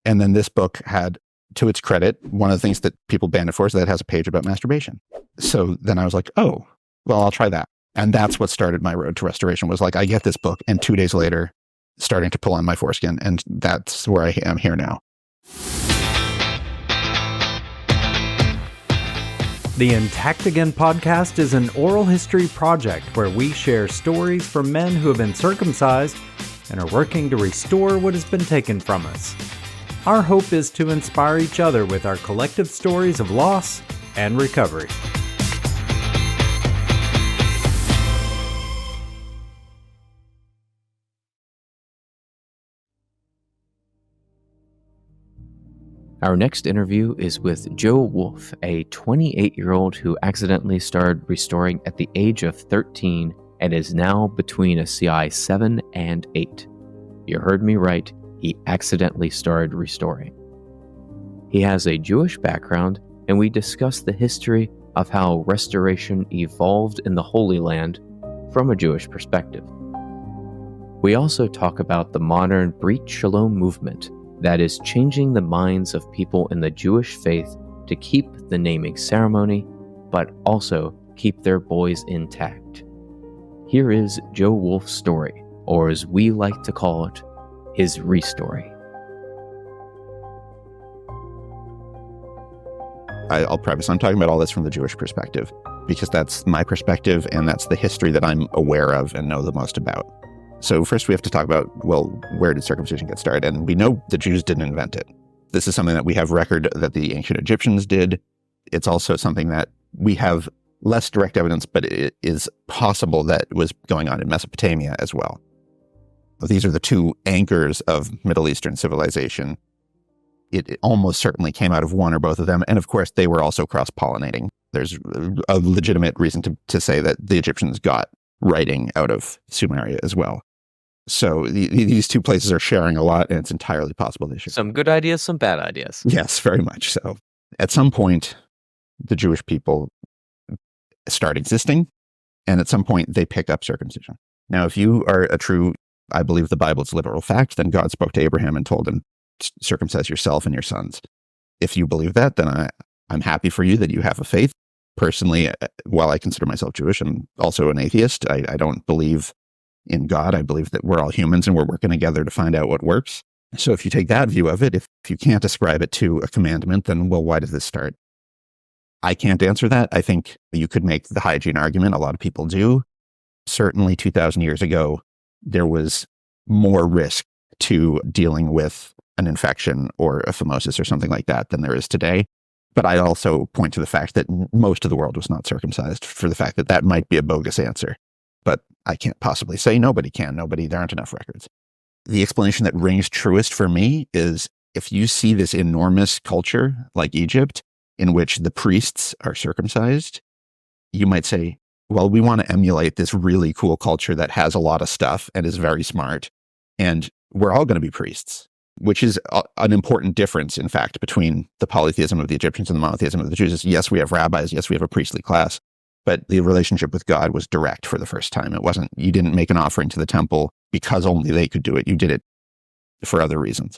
And then this book had, to its credit, one of the things that people banned it for is that it has a page about masturbation. So then I was like, oh, well, I'll try that. And that's what started my road to restoration, was like, I get this book, and 2 days later, starting to pull on my foreskin. And that's where I am here now. The Intact Again podcast is an oral history project where we share stories from men who have been circumcised and are working to restore what has been taken from us. Our hope is to inspire each other with our collective stories of loss and recovery. Our next interview is with Joe Wolfe, a 28-year-old who accidentally started restoring at the age of 13 and is now between a CI-7 and 8. You heard me right, he accidentally started restoring. He has a Jewish background, and we discuss the history of how restoration evolved in the Holy Land from a Jewish perspective. We also talk about the modern Brit Shalom movement that is changing the minds of people in the Jewish faith to keep the naming ceremony, but also keep their boys intact. Here is Joe Wolfe's story, or as we like to call it, his restory. I'll preface, I'm talking about all this from the Jewish perspective, because that's my perspective, and that's the history that I'm aware of and know the most about. So first we have to talk about, well, where did circumcision get started? And we know the Jews didn't invent it. This is something that we have record that the ancient Egyptians did. It's also something that we have less direct evidence, but it is possible that was going on in Mesopotamia as well. These are the two anchors of Middle Eastern civilization. It almost certainly came out of one or both of them. And of course, they were also cross-pollinating. There's a legitimate reason to say that the Egyptians got writing out of Sumeria as well. So these two places are sharing a lot, and it's entirely possible they share. Some good ideas, some bad ideas. Yes, very much so. At some point, the Jewish people start existing, and at some point, they pick up circumcision. Now, if you are a true, I believe the Bible is literal fact, then God spoke to Abraham and told him, circumcise yourself and your sons. If you believe that, then I'm happy for you that you have a faith. Personally, while I consider myself Jewish, I'm also an atheist. I don't believe in God. I believe that we're all humans and we're working together to find out what works. So if you take that view of it, if you can't ascribe it to a commandment, then, well, why did this start? I can't answer that. I think you could make the hygiene argument. A lot of people do. Certainly 2,000 years ago, there was more risk to dealing with an infection or a phimosis or something like that than there is today. But I also point to the fact that most of the world was not circumcised, for the fact that that might be a bogus answer. But I can't possibly say nobody can. There aren't enough records. The explanation that rings truest for me is if you see this enormous culture like Egypt, in which the priests are circumcised, you might say, well, we want to emulate this really cool culture that has a lot of stuff and is very smart, and we're all going to be priests, which is an important difference, in fact, between the polytheism of the Egyptians and the monotheism of the Jews. Yes, we have rabbis. Yes, we have a priestly class. But the relationship with God was direct for the first time. It wasn't, you didn't make an offering to the temple because only they could do it. You did it for other reasons.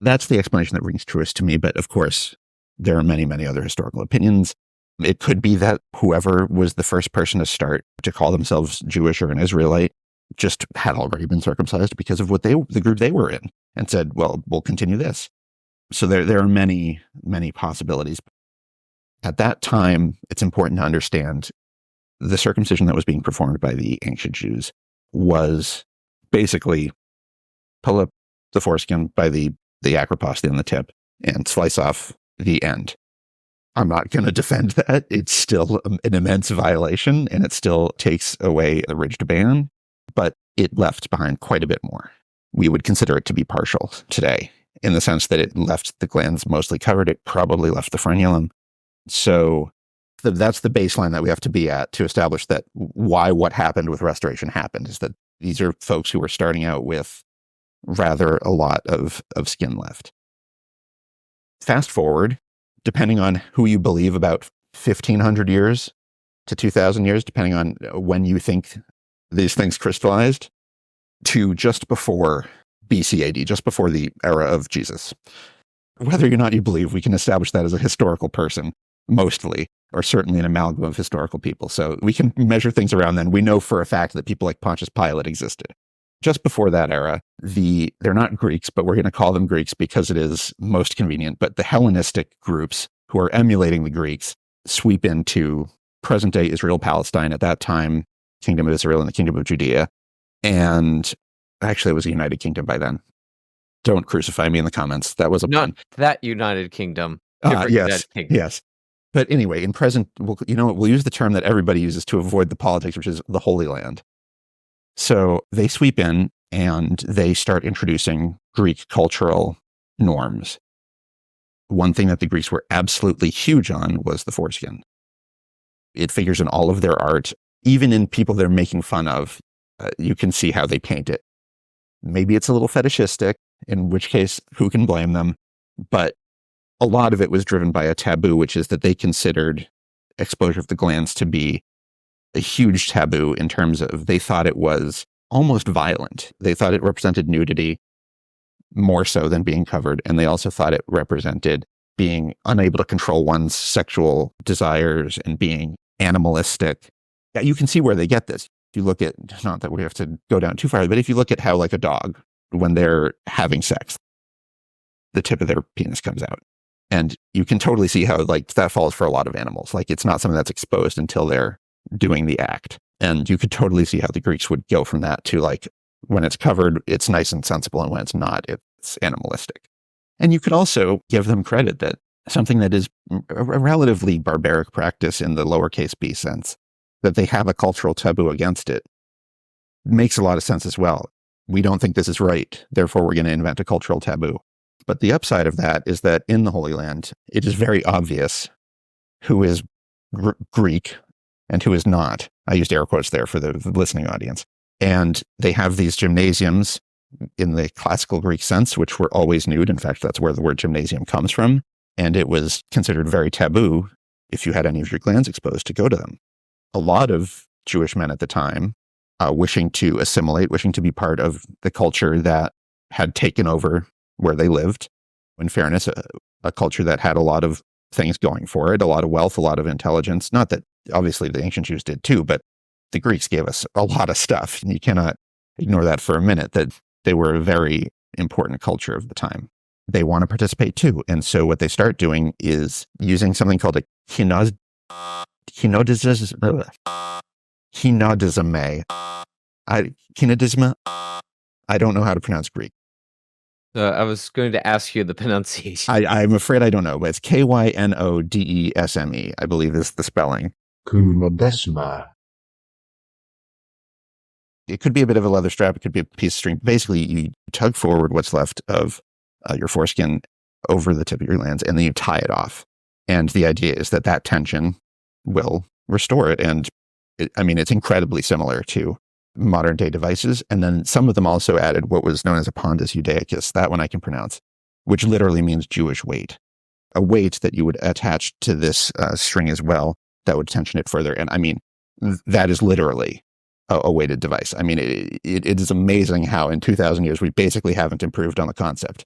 That's the explanation that rings truest to me. But of course, there are many, many other historical opinions. It could be that whoever was the first person to start to call themselves Jewish or an Israelite just had already been circumcised because of the group they were in, and said, well, we'll continue this. So there are many, many possibilities. At that time, it's important to understand the circumcision that was being performed by the ancient Jews was basically pull up the foreskin by the acroposte on the tip and slice off the end. I'm not going to defend that. It's still an immense violation, and it still takes away the ridged band, but it left behind quite a bit more. We would consider it to be partial today, in the sense that it left the glands mostly covered. It probably left the frenulum. So that's the baseline that we have to be at to establish that why what happened with restoration happened, is that these are folks who were starting out with rather a lot of skin left. Fast forward, depending on who you believe, about 1,500 years to 2,000 years, depending on when you think these things crystallized, to just before BC AD, just before the era of Jesus. Whether or not you believe, we can establish that as a historical person, mostly, or certainly an amalgam of historical people. So we can measure things around then. We know for a fact that people like Pontius Pilate existed. Just before that era, they're not Greeks, but we're going to call them Greeks because it is most convenient. But the Hellenistic groups who are emulating the Greeks sweep into present-day Israel, Palestine, at that time, Kingdom of Israel and the Kingdom of Judea. And actually, it was a United Kingdom by then. Don't crucify me in the comments. That was a Not pun. that United Kingdom. Different Yes, United Kingdom. yes. But anyway, in present, we'll use the term that everybody uses to avoid the politics, which is the Holy Land. So they sweep in and they start introducing Greek cultural norms. One thing that the Greeks were absolutely huge on was the foreskin. It figures in all of their art, even in people they're making fun of. You can see how they paint it. Maybe it's a little fetishistic, in which case, who can blame them? But a lot of it was driven by a taboo, which is that they considered exposure of the glands to be a huge taboo in terms of they thought it was almost violent. They thought it represented nudity more so than being covered. And they also thought it represented being unable to control one's sexual desires and being animalistic. Yeah, you can see where they get this. If you look at, not that we have to go down too far, but if you look at how like a dog, when they're having sex, the tip of their penis comes out. And you can totally see how like that falls for a lot of animals. Like it's not something that's exposed until they're doing the act. And you could totally see how the Greeks would go from that to like, when it's covered, it's nice and sensible. And when it's not, it's animalistic. And you could also give them credit that something that is a relatively barbaric practice in the lowercase b sense, that they have a cultural taboo against it, makes a lot of sense as well. We don't think this is right. Therefore, we're going to invent a cultural taboo. But the upside of that is that in the Holy Land, it is very obvious who is Greek and who is not. I used air quotes there for the listening audience. And they have these gymnasiums in the classical Greek sense, which were always nude. In fact, that's where the word gymnasium comes from. And it was considered very taboo if you had any of your glands exposed to go to them. A lot of Jewish men at the time, wishing to assimilate, wishing to be part of the culture that had taken over where they lived. In fairness, a culture that had a lot of things going for it, a lot of wealth, a lot of intelligence. Not that obviously the ancient Jews did too, but the Greeks gave us a lot of stuff. And you cannot ignore that for a minute, that they were a very important culture of the time. They want to participate too. And so what they start doing is using something called a kynodism. I don't know how to pronounce Greek. I was going to ask you the pronunciation. I'm afraid I don't know, but it's Kynodesme, I believe is the spelling. Kynodesma. It could be a bit of a leather strap. It could be a piece of string. Basically, you tug forward what's left of your foreskin over the tip of your glands, and then you tie it off. And the idea is that that tension will restore it. And it's incredibly similar to modern day devices. And then some of them also added what was known as a pondus judaicus, that one I can pronounce, which literally means Jewish weight, a weight that you would attach to this string as well that would tension it further. And that is literally a weighted device. It is amazing how in 2,000 years we basically haven't improved on the concept.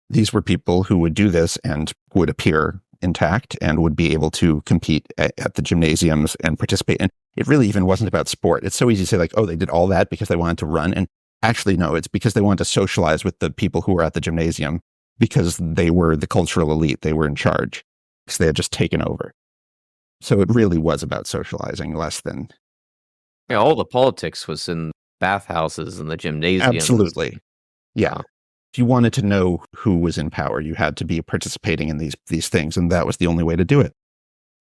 These were people who would do this and would appear intact and would be able to compete at the gymnasiums and participate. And it really even wasn't about sport. It's so easy to say like, oh, they did all that because they wanted to run. And actually, no, it's because they wanted to socialize with the people who were at the gymnasium because they were the cultural elite. They were in charge because they had just taken over. So it really was about socializing less than... Yeah, all the politics was in bathhouses and the gymnasiums. Absolutely. Yeah. If you wanted to know who was in power, you had to be participating in these things, and that was the only way to do it.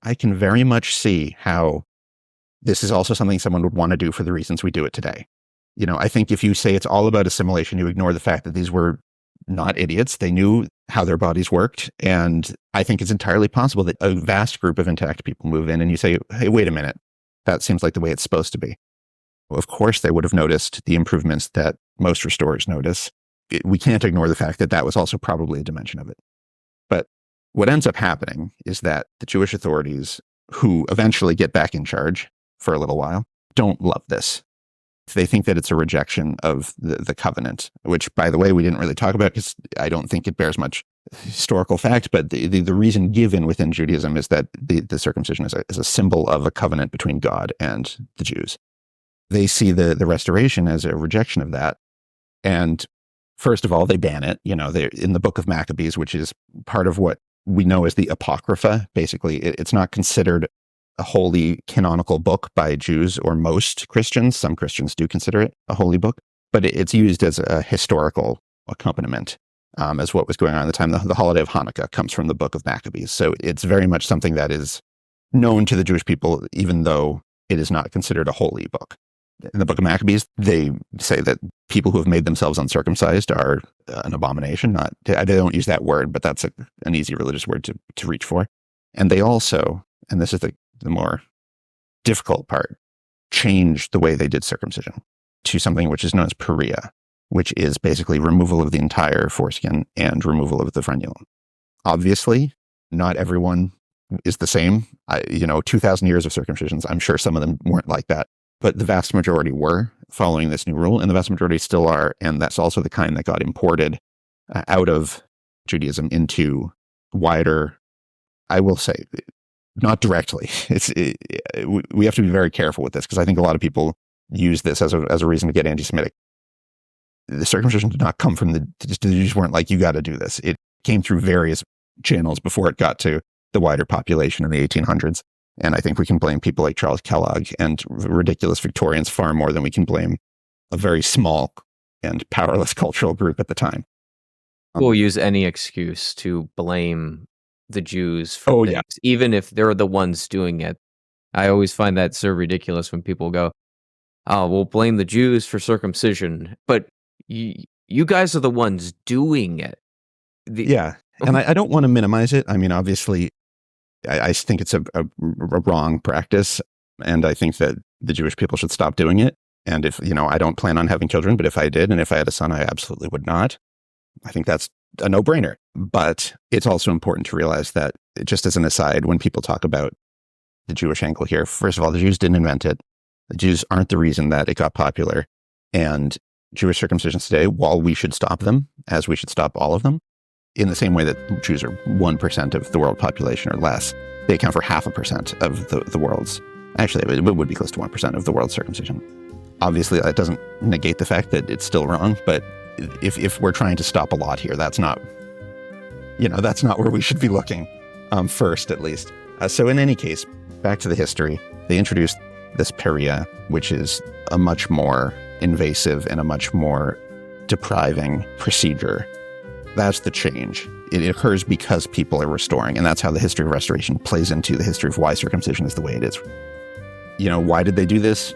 I can very much see how this is also something someone would want to do for the reasons we do it today. I think if you say it's all about assimilation, you ignore the fact that these were not idiots. They knew how their bodies worked, and I think it's entirely possible that a vast group of intact people move in and you say, hey, wait a minute, that seems like the way it's supposed to be. Well, of course, they would have noticed the improvements that most restorers notice. We can't ignore the fact that that was also probably a dimension of it. But what ends up happening is that the Jewish authorities, who eventually get back in charge for a little while, don't love this. They think that it's a rejection of the covenant, which, by the way, we didn't really talk about because I don't think it bears much historical fact. But the reason given within Judaism is that the circumcision is a symbol of a covenant between God and the Jews. They see the restoration as a rejection of that. And first of all, they ban it. They're in the book of Maccabees, which is part of what we know as the Apocrypha. Basically, it's not considered a holy canonical book by Jews or most Christians. Some Christians do consider it a holy book, but it's used as a historical accompaniment as what was going on at the time. The holiday of Hanukkah comes from the book of Maccabees. So it's very much something that is known to the Jewish people, even though it is not considered a holy book. In the book of Maccabees, they say that people who have made themselves uncircumcised are an abomination. They don't use that word, but that's an easy religious word to reach for. And they also, and this is the more difficult part, changed the way they did circumcision to something which is known as peria, which is basically removal of the entire foreskin and removal of the frenulum. Obviously, not everyone is the same. 2,000 years of circumcisions, I'm sure some of them weren't like that, but the vast majority were following this new rule, and the vast majority still are, and that's also the kind that got imported out of Judaism into wider, I will say, not directly. We have to be very careful with this because I think a lot of people use this as a reason to get anti-Semitic. The circumcision did not come from the Jews weren't like, you got to do this. It came through various channels before it got to the wider population in the 1800s. And I think we can blame people like Charles Kellogg and ridiculous Victorians far more than we can blame a very small and powerless cultural group at the time. We'll use any excuse to blame the Jews for things, even if they're the ones doing it. I always find that so ridiculous when people go, "Oh, we'll blame the Jews for circumcision," but you guys are the ones doing it. And I don't want to minimize it. I mean, obviously, I think it's a wrong practice, and I think that the Jewish people should stop doing it. And if, I don't plan on having children, but if I did, and if I had a son, I absolutely would not. I think that's a no-brainer. But it's also important to realize that, just as an aside, when people talk about the Jewish angle here, first of all, the Jews didn't invent it. The Jews aren't the reason that it got popular. And Jewish circumcisions today, while we should stop them, as we should stop all of them, in the same way that Jews are 1% of the world population or less, they account for 0.5% of the world's, actually, it would be close to 1% of the world's circumcision. Obviously, that doesn't negate the fact that it's still wrong, but if we're trying to stop a lot here, that's not where we should be looking, first, at least. So in any case, back to the history, they introduced this peria, which is a much more invasive and a much more depriving procedure. That's the change. It occurs because people are restoring, and that's how the history of restoration plays into the history of why circumcision is the way it is. Why did they do this?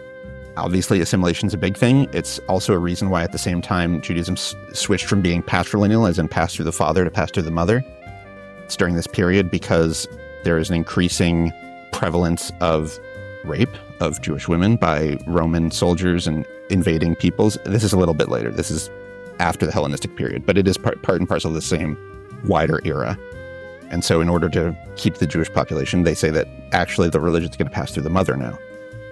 Obviously, assimilation is a big thing. It's also a reason why, at the same time, Judaism switched from being patrilineal, as in passed through the father, to passed through the mother. It's during this period because there is an increasing prevalence of rape of Jewish women by Roman soldiers and invading peoples. This is a little bit later. This is after the Hellenistic period, but it is part and parcel of the same wider era. And so in order to keep the Jewish population, they say that actually the religion is going to pass through the mother now.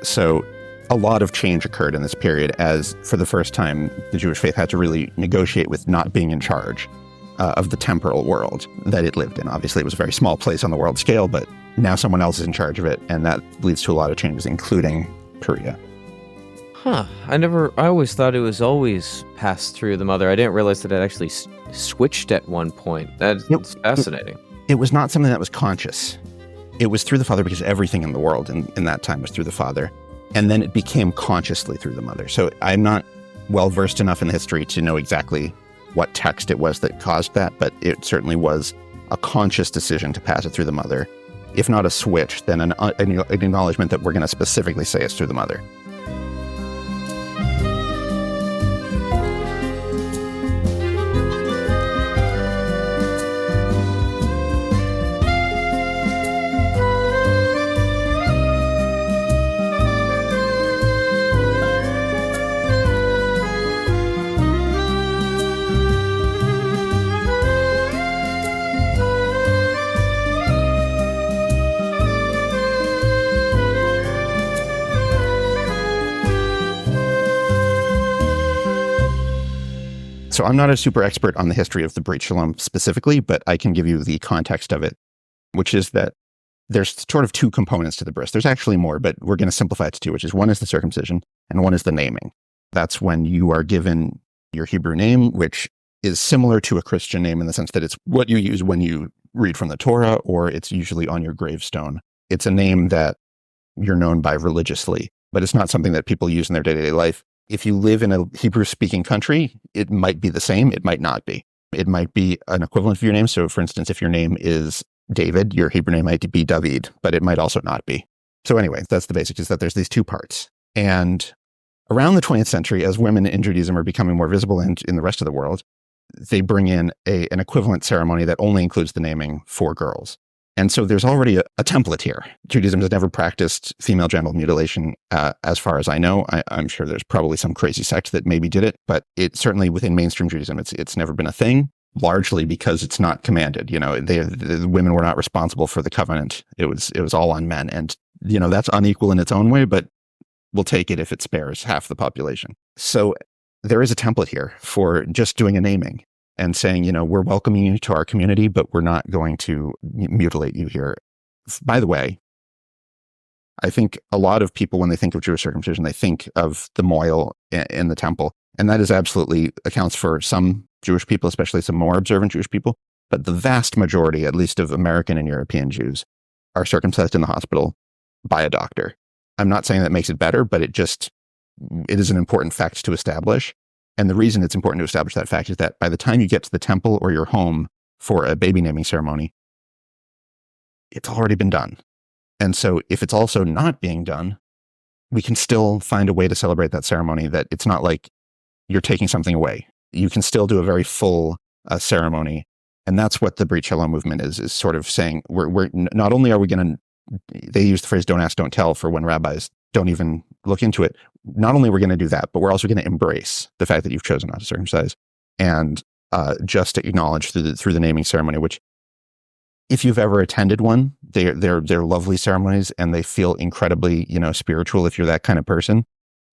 So a lot of change occurred in this period, as for the first time, the Jewish faith had to really negotiate with not being in charge of the temporal world that it lived in. Obviously, it was a very small place on the world scale, but now someone else is in charge of it, and that leads to a lot of changes, including Peria. Huh. I always thought it was always passed through the mother. I didn't realize that it actually switched at one point. That's fascinating. It was not something that was conscious. It was through the father because everything in the world in that time was through the father. And then it became consciously through the mother. So I'm not well versed enough in the history to know exactly what text it was that caused that, but it certainly was a conscious decision to pass it through the mother. If not a switch, then an acknowledgement that we're going to specifically say it's through the mother. So I'm not a super expert on the history of the Brit Shalom specifically, but I can give you the context of it, which is that there's sort of two components to the bris. There's actually more, but we're going to simplify it to two, which is one is the circumcision and one is the naming. That's when you are given your Hebrew name, which is similar to a Christian name in the sense that it's what you use when you read from the Torah, or it's usually on your gravestone. It's a name that you're known by religiously, but it's not something that people use in their day-to-day life. If you live in a Hebrew-speaking country, it might be the same. It might not be. It might be an equivalent of your name. So, for instance, if your name is David, your Hebrew name might be David, but it might also not be. So anyway, that's the basic, is that there's these two parts. And around the 20th century, as women in Judaism are becoming more visible in the rest of the world, they bring in an equivalent ceremony that only includes the naming for girls. And so there's already a template here. Judaism has never practiced female genital mutilation, as far as I know. I'm sure there's probably some crazy sect that maybe did it, but it certainly within mainstream Judaism, it's never been a thing, largely because it's not commanded. The women were not responsible for the covenant. It was all on men. And, that's unequal in its own way, but we'll take it if it spares half the population. So there is a template here for just doing a naming and saying, we're welcoming you to our community, but we're not going to mutilate you here. By the way, I think a lot of people, when they think of Jewish circumcision, they think of the moil in the temple. And that is absolutely accounts for some Jewish people, especially some more observant Jewish people. But the vast majority, at least of American and European Jews, are circumcised in the hospital by a doctor. I'm not saying that makes it better, but it is an important fact to establish. And the reason it's important to establish that fact is that by the time you get to the temple or your home for a baby naming ceremony, it's already been done. And so if it's also not being done, we can still find a way to celebrate that ceremony, that it's not like you're taking something away. You can still do a very full ceremony. And that's what the Brit Shalom movement is sort of saying. We're not only are we going to, they use the phrase don't ask, don't tell for when rabbis don't even look into it. Not only are we going to do that, but we're also going to embrace the fact that you've chosen not to circumcise and just to acknowledge through the naming ceremony, which if you've ever attended one, they're lovely ceremonies and they feel incredibly, spiritual if you're that kind of person.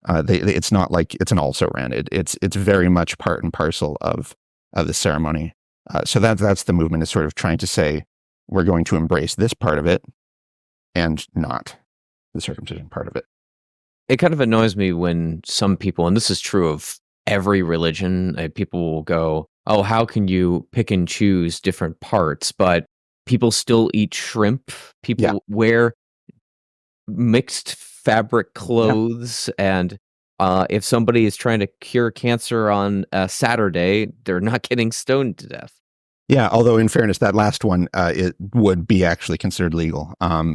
It's not like it's an also-ran. It's very much part and parcel of the ceremony. So that's the movement, is sort of trying to say we're going to embrace this part of it and not the circumcision part of it. It kind of annoys me when some people, and this is true of every religion, people will go, oh, how can you pick and choose different parts? But people still eat shrimp. People wear mixed fabric clothes. Yeah. And if somebody is trying to cure cancer on a Saturday, they're not getting stoned to death. Yeah, although in fairness, that last one, it would be actually considered legal.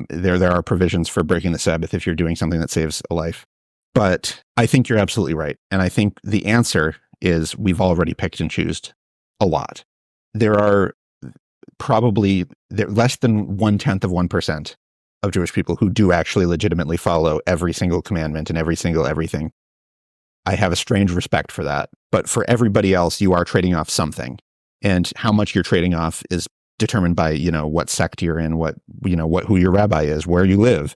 There are provisions for breaking the Sabbath if you're doing something that saves a life. But I think you're absolutely right. And I think the answer is we've already picked and chosen a lot. There are probably less than 0.1% of Jewish people who do actually legitimately follow every single commandment and every single everything. I have a strange respect for that. But for everybody else, you are trading off something. And how much you're trading off is determined by, what sect you're in, who your rabbi is, where you live.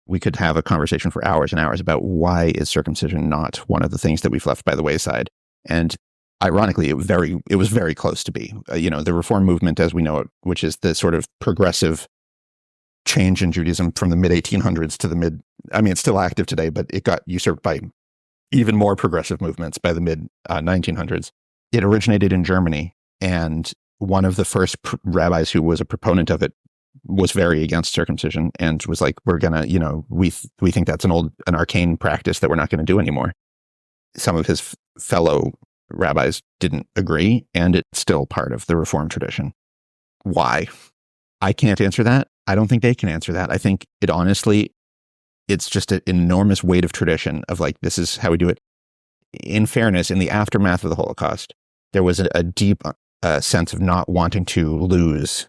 We could have a conversation for hours and hours about why is circumcision not one of the things that we've left by the wayside. And ironically, it was very close to be. The Reform movement, as we know it, which is the sort of progressive change in Judaism from the mid-1800s to it's still active today, but it got usurped by even more progressive movements by the mid-1900s. It originated in Germany, and one of the first rabbis who was a proponent of it was very against circumcision and was like, we're gonna, we think that's an arcane practice that we're not going to do anymore. Some of his fellow rabbis didn't agree, and it's still part of the Reform tradition. Why? I can't answer that. I don't think they can answer that. I think it's just an enormous weight of tradition of like, this is how we do it. In fairness, in the aftermath of the Holocaust, there was a deep sense of not wanting to lose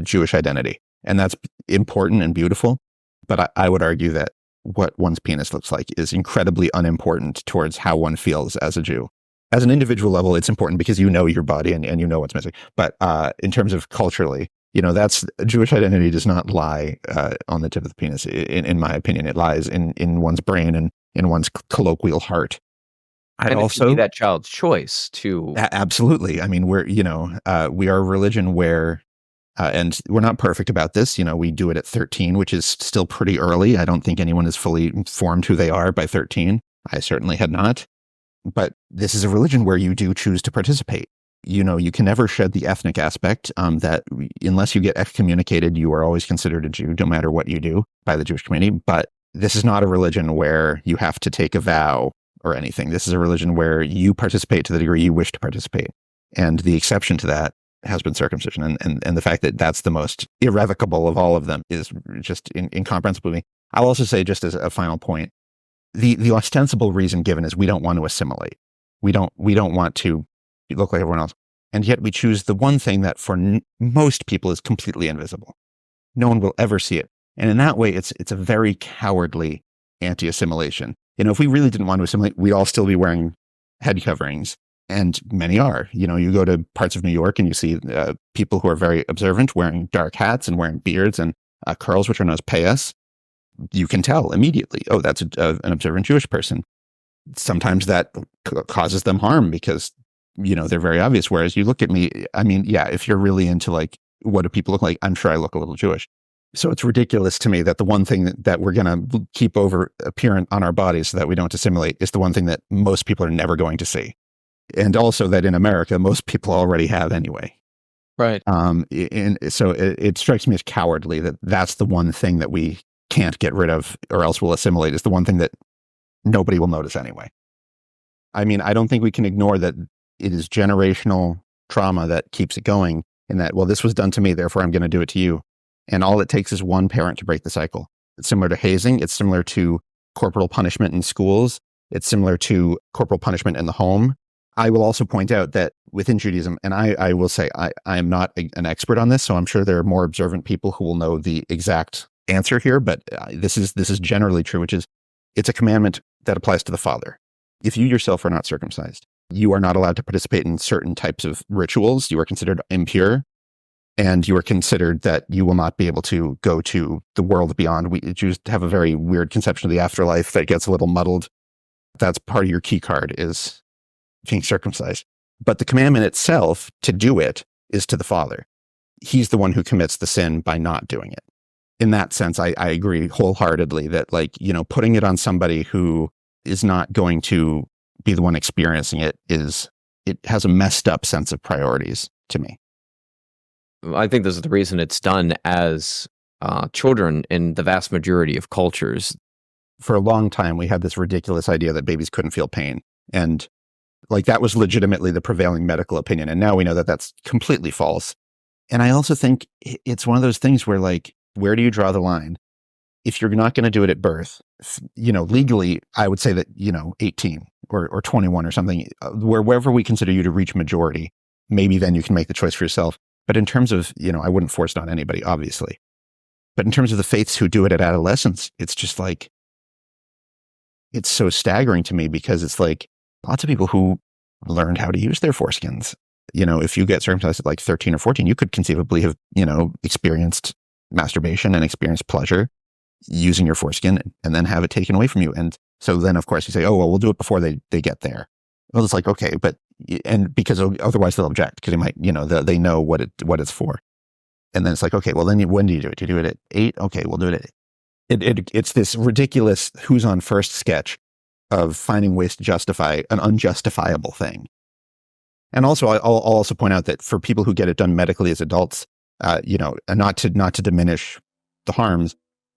Jewish identity. And that's important and beautiful. But I would argue that what one's penis looks like is incredibly unimportant towards how one feels as a Jew. As an individual level, it's important because you know your body and you know what's missing. But in terms of culturally, that's Jewish identity does not lie on the tip of the penis. In my opinion, it lies in one's brain and in one's colloquial heart. I And it should be also that child's choice to. absolutely. I mean, we are a religion where, and we're not perfect about this. We do it at 13, which is still pretty early. I don't think anyone is fully formed who they are by 13. I certainly had not. But this is a religion where you do choose to participate. You can never shed the ethnic aspect, that unless you get excommunicated, you are always considered a Jew, no matter what you do by the Jewish community. But this is not a religion where you have to take a vow or anything. This is a religion where you participate to the degree you wish to participate. And the exception to that has been circumcision. And the fact that that's the most irrevocable of all of them is just incomprehensible to me. I'll also say, just as a final point, the ostensible reason given is we don't want to assimilate. We don't want to look like everyone else. And yet we choose the one thing that for most people is completely invisible. No one will ever see it. And in that way, it's a very cowardly anti-assimilation. If we really didn't want to assimilate, we'd all still be wearing head coverings. And many are. You go to parts of New York and you see people who are very observant wearing dark hats and wearing beards and curls, which are known as payas. You can tell immediately, oh, that's an observant Jewish person. Sometimes that causes them harm because, they're very obvious. Whereas you look at me, I mean, yeah, if you're really into like, what do people look like? I'm sure I look a little Jewish. So it's ridiculous to me that the one thing that we're going to keep over apparent on our bodies so that we don't assimilate is the one thing that most people are never going to see. And also that in America, most people already have anyway. Right. And so it strikes me as cowardly that that's the one thing that we can't get rid of or else we'll assimilate, is the one thing that nobody will notice anyway. I mean, I don't think we can ignore that it is generational trauma that keeps it going, and that, well, this was done to me, therefore I'm going to do it to you. And all it takes is one parent to break the cycle. It's similar to hazing. It's similar to corporal punishment in schools. It's similar to corporal punishment in the home. I will also point out that within Judaism, and I will say I am not an expert on this, so I'm sure there are more observant people who will know the exact answer here, but this is generally true, which is it's a commandment that applies to the father. If you yourself are not circumcised, you are not allowed to participate in certain types of rituals. You are considered impure, and you are considered that you will not be able to go to the world beyond. We Jews have a very weird conception of the afterlife that gets a little muddled. That's part of your key card, is being circumcised. But the commandment itself to do it is to the father. He's the one who commits the sin by not doing it. In that sense, I agree wholeheartedly that, putting it on somebody who is not going to be the one experiencing it has a messed up sense of priorities to me. I think this is the reason it's done as children in the vast majority of cultures. For a long time, we had this ridiculous idea that babies couldn't feel pain. And that was legitimately the prevailing medical opinion. And now we know that that's completely false. And I also think it's one of those things where, where do you draw the line? If you're not going to do it at birth, legally, I would say that, 18 or 21 or something, wherever we consider you to reach majority, maybe then you can make the choice for yourself. But in terms of, I wouldn't force it on anybody, obviously. But in terms of the faiths who do it at adolescence, it's just it's so staggering to me, because it's lots of people who learned how to use their foreskins. If you get circumcised at 13 or 14, you could conceivably have, experienced masturbation and experienced pleasure using your foreskin and then have it taken away from you. And so then, of course, you say, oh, well, we'll do it before they get there. Well, it's okay, but, and because otherwise they'll object, because they might, they know what it's for. And then it's okay, well, then when do you do it? Do you do it at 8? Okay, we'll do it at 8. It's this ridiculous who's on first sketch of finding ways to justify an unjustifiable thing. And also, I'll also point out that for people who get it done medically as adults, not to diminish the harms,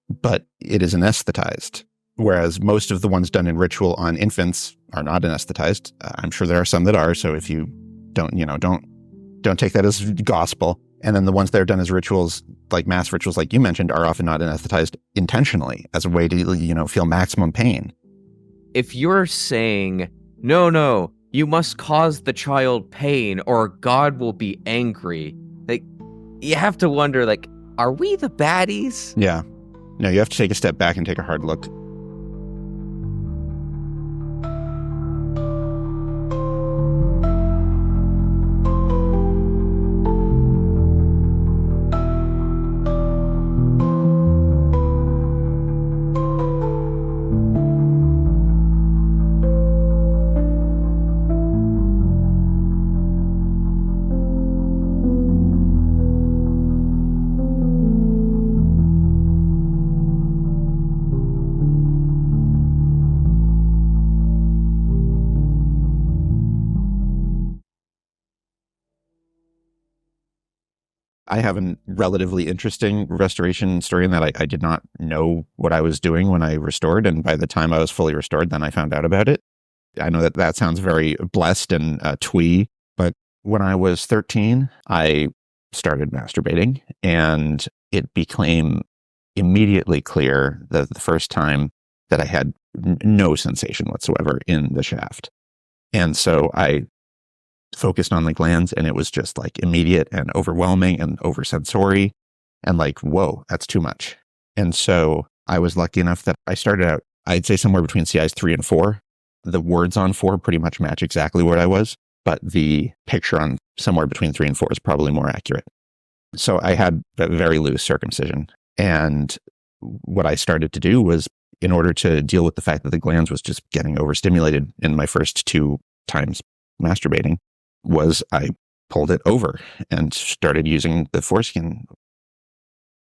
but it is anesthetized. Whereas most of the ones done in ritual on infants are not anesthetized. I'm sure there are some that are. So if you don't take that as gospel. And then the ones that are done as rituals, like mass rituals, like you mentioned, are often not anesthetized intentionally as a way to, feel maximum pain. If you're saying, no, you must cause the child pain or God will be angry, you have to wonder, are we the baddies? Yeah. No, you have to take a step back and take a hard look. I have a relatively interesting restoration story in that I did not know what I was doing when I restored. And by the time I was fully restored, then I found out about it. I know that that sounds very blessed and twee, but when I was 13, I started masturbating, and it became immediately clear the first time that I had no sensation whatsoever in the shaft. And so I focused on the glands, and it was just like immediate and overwhelming and oversensory and like, whoa, that's too much. And so I was lucky enough that I started out, I'd say somewhere between CIs 3 and 4. The words on 4 pretty much match exactly where I was, but the picture on somewhere between 3 and 4 is probably more accurate. So I had a very loose circumcision. And what I started to do was, in order to deal with the fact that the glands was just getting overstimulated in my first 2 times masturbating, was I pulled it over and started using the foreskin.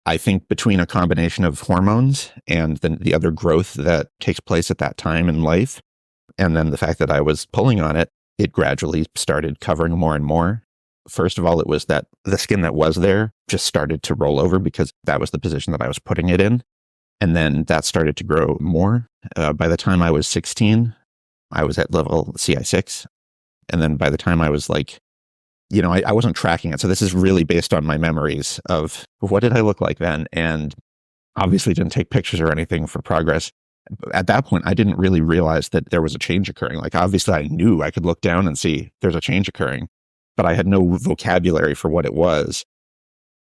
I think between a combination of hormones and the other growth that takes place at that time in life, and then the fact that I was pulling on it, it gradually started covering more and more. First of all, it was that the skin that was there just started to roll over because that was the position that I was putting it in. And then that started to grow more. By the time I was 16, I was at level CI-6. And then by the time I was like, I wasn't tracking it. So this is really based on my memories of what did I look like then? And obviously didn't take pictures or anything for progress. At that point, I didn't really realize that there was a change occurring. Like, obviously I knew I could look down and see there's a change occurring, but I had no vocabulary for what it was.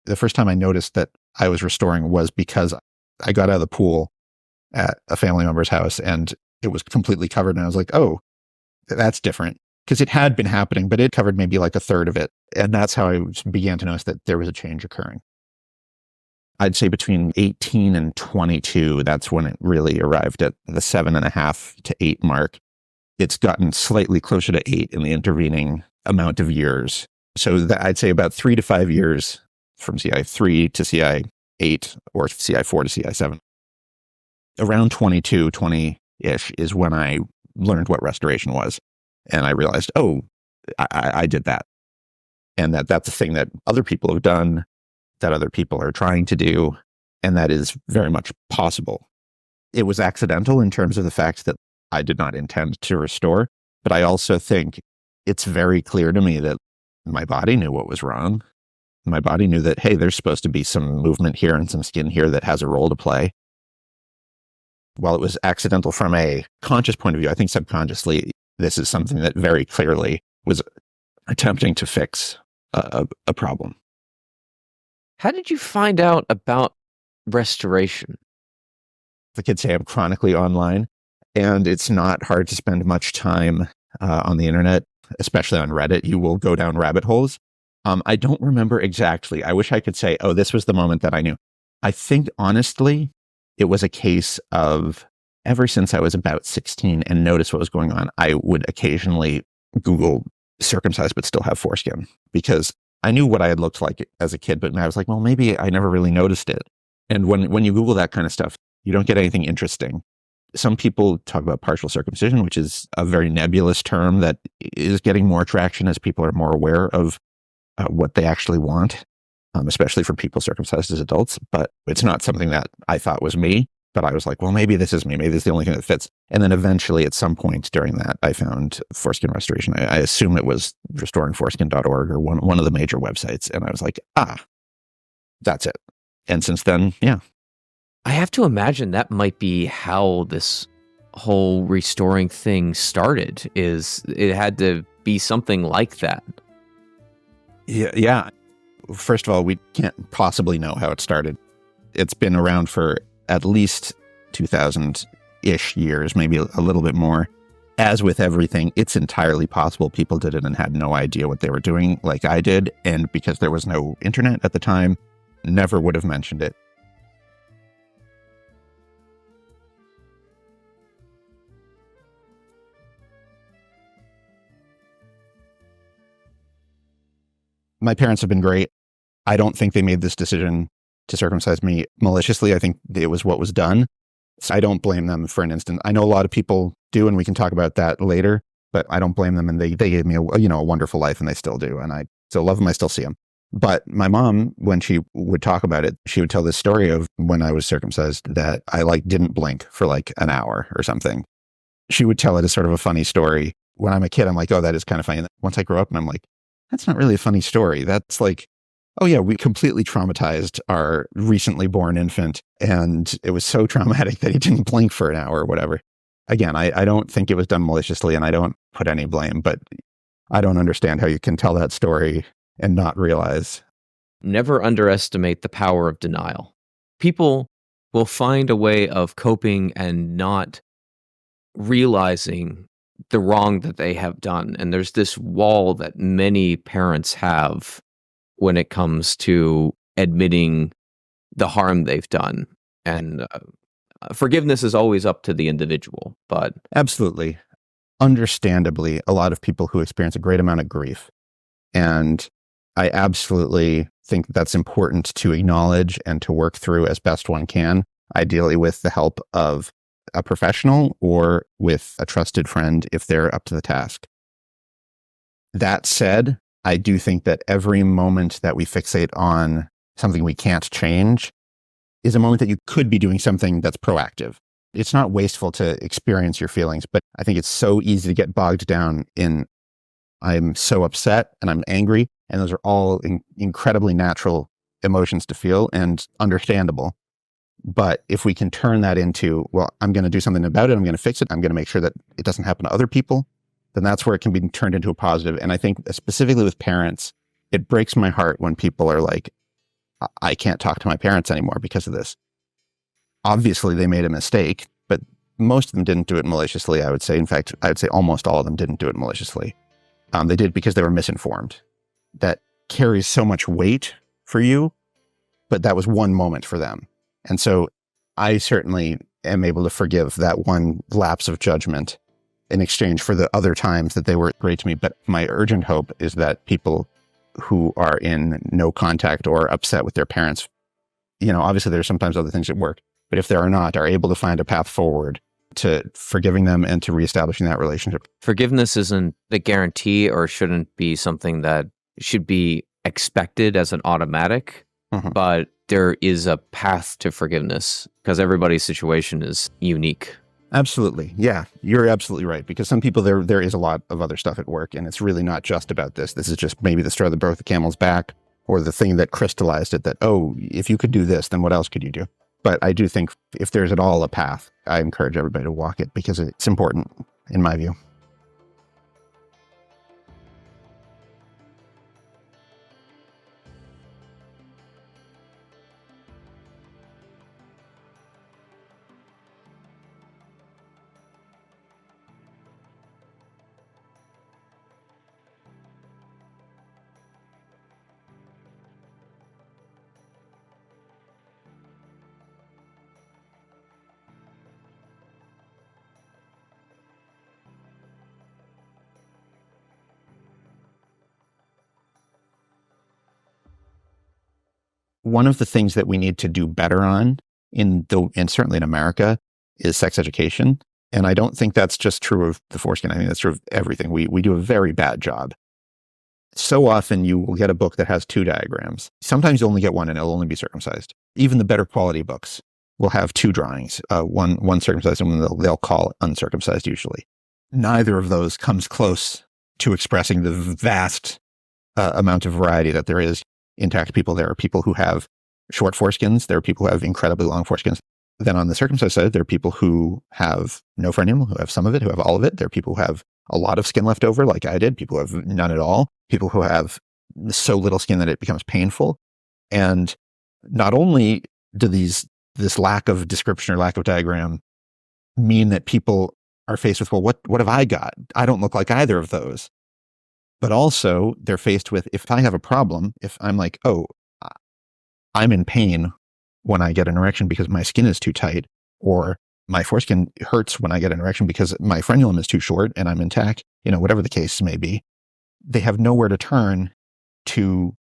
The first time I noticed that I was restoring was because I got out of the pool at a family member's house and it was completely covered. And I was like, oh, that's different. Because it had been happening, but it covered maybe like a third of it. And that's how I began to notice that there was a change occurring. I'd say between 18 and 22, that's when it really arrived at the 7.5 to 8 mark. It's gotten slightly closer to 8 in the intervening amount of years. So that I'd say about 3 to 5 years from CI-3 to CI-8 or CI-4 to CI-7. Around 22, 20-ish is when I learned what restoration was. And I realized, oh, I did that. And that's a thing that other people have done, that other people are trying to do, and that is very much possible. It was accidental in terms of the fact that I did not intend to restore, but I also think it's very clear to me that my body knew what was wrong. My body knew that, hey, there's supposed to be some movement here and some skin here that has a role to play. While it was accidental from a conscious point of view, I think subconsciously, this is something that very clearly was attempting to fix a problem. How did you find out about restoration? The kids say I'm chronically online, and it's not hard to spend much time on the internet, especially on Reddit. You will go down rabbit holes. I don't remember exactly. I wish I could say, oh, this was the moment that I knew. I think, honestly, it was a case of ever since I was about 16 and noticed what was going on, I would occasionally Google circumcised but still have foreskin, because I knew what I had looked like as a kid, but I was like, well, maybe I never really noticed it. And when you Google that kind of stuff, you don't get anything interesting. Some people talk about partial circumcision, which is a very nebulous term that is getting more traction as people are more aware of what they actually want, especially for people circumcised as adults. But it's not something that I thought was me. But I was like, well, maybe this is me. Maybe this is the only thing that fits. And then eventually, at some point during that, I found foreskin restoration. I assume it was restoringforeskin.org or one of the major websites. And I was like, that's it. And since then, yeah. I have to imagine that might be how this whole restoring thing started, is it had to be something like that. Yeah. First of all, we can't possibly know how it started. It's been around for at least 2000-ish years, maybe a little bit more. As with everything, it's entirely possible people did it and had no idea what they were doing like I did. And because there was no internet at the time, never would have mentioned it. My parents have been great. I don't think they made this decision to circumcise me maliciously. I think it was what was done. So I don't blame them for an instant. I know a lot of people do, and we can talk about that later, but I don't blame them. And they gave me a wonderful life, and they still do. And I still love them. I still see them. But my mom, when she would talk about it, she would tell this story of when I was circumcised that I didn't blink for an hour or something. She would tell it as sort of a funny story. When I'm a kid, I'm like, oh, that is kind of funny. And once I grow up and I'm like, that's not really a funny story. That's oh yeah, we completely traumatized our recently born infant. And it was so traumatic that he didn't blink for an hour or whatever. Again, I don't think it was done maliciously and I don't put any blame, but I don't understand how you can tell that story and not realize. Never underestimate the power of denial. People will find a way of coping and not realizing the wrong that they have done. And there's this wall that many parents have when it comes to admitting the harm they've done. And forgiveness is always up to the individual, but Absolutely. Understandably, a lot of people who experience a great amount of grief. And I absolutely think that's important to acknowledge and to work through as best one can, ideally with the help of a professional or with a trusted friend if they're up to the task. That said, I do think that every moment that we fixate on something we can't change is a moment that you could be doing something that's proactive. It's not wasteful to experience your feelings, but I think it's so easy to get bogged down in I'm so upset and I'm angry. And those are all incredibly natural emotions to feel and understandable. But if we can turn that into, well, I'm going to do something about it, I'm going to fix it, I'm going to make sure that it doesn't happen to other people, then that's where it can be turned into a positive. And I think specifically with parents, it breaks my heart when people are like, I can't talk to my parents anymore because of this. Obviously, they made a mistake, but most of them didn't do it maliciously, I would say. In fact, I would say almost all of them didn't do it maliciously. They did it because they were misinformed. That carries so much weight for you, but that was one moment for them. And so I certainly am able to forgive that one lapse of judgment in exchange for the other times that they were great to me. But my urgent hope is that people who are in no contact or upset with their parents, obviously there's sometimes other things that work, but if there are not, are able to find a path forward to forgiving them and to reestablishing that relationship. forgiveness isn't a guarantee or shouldn't be something that should be expected as an automatic, but there is a path to forgiveness because everybody's situation is unique. Absolutely. Yeah, you're absolutely right. Because some people, there is a lot of other stuff at work, and it's really not just about this. This is just maybe the straw that broke the camel's back, or the thing that crystallized it that, oh, if you could do this, then what else could you do? But I do think if there's at all a path, I encourage everybody to walk it because it's important, in my view. One of the things that we need to do better on and certainly in America is sex education. And I don't think that's just true of the foreskin. I think that's true of everything. We do a very bad job. So often you will get a book that has 2 diagrams. Sometimes you only get one and it'll only be circumcised. Even the better quality books will have 2 drawings, one circumcised and one they'll call uncircumcised usually. Neither of those comes close to expressing the vast amount of variety that there is. Intact people. There are people who have short foreskins. There are people who have incredibly long foreskins. Then on the circumcised side, there are people who have no frenulum, who have some of it, who have all of it. There are people who have a lot of skin left over, like I did. People who have none at all. People who have so little skin that it becomes painful. And not only do this lack of description or lack of diagram mean that people are faced with, well, what have I got? I don't look like either of those. But also they're faced with, if I have a problem, if I'm like, oh, I'm in pain when I get an erection because my skin is too tight, or my foreskin hurts when I get an erection because my frenulum is too short and I'm intact, whatever the case may be, they have nowhere to turn to,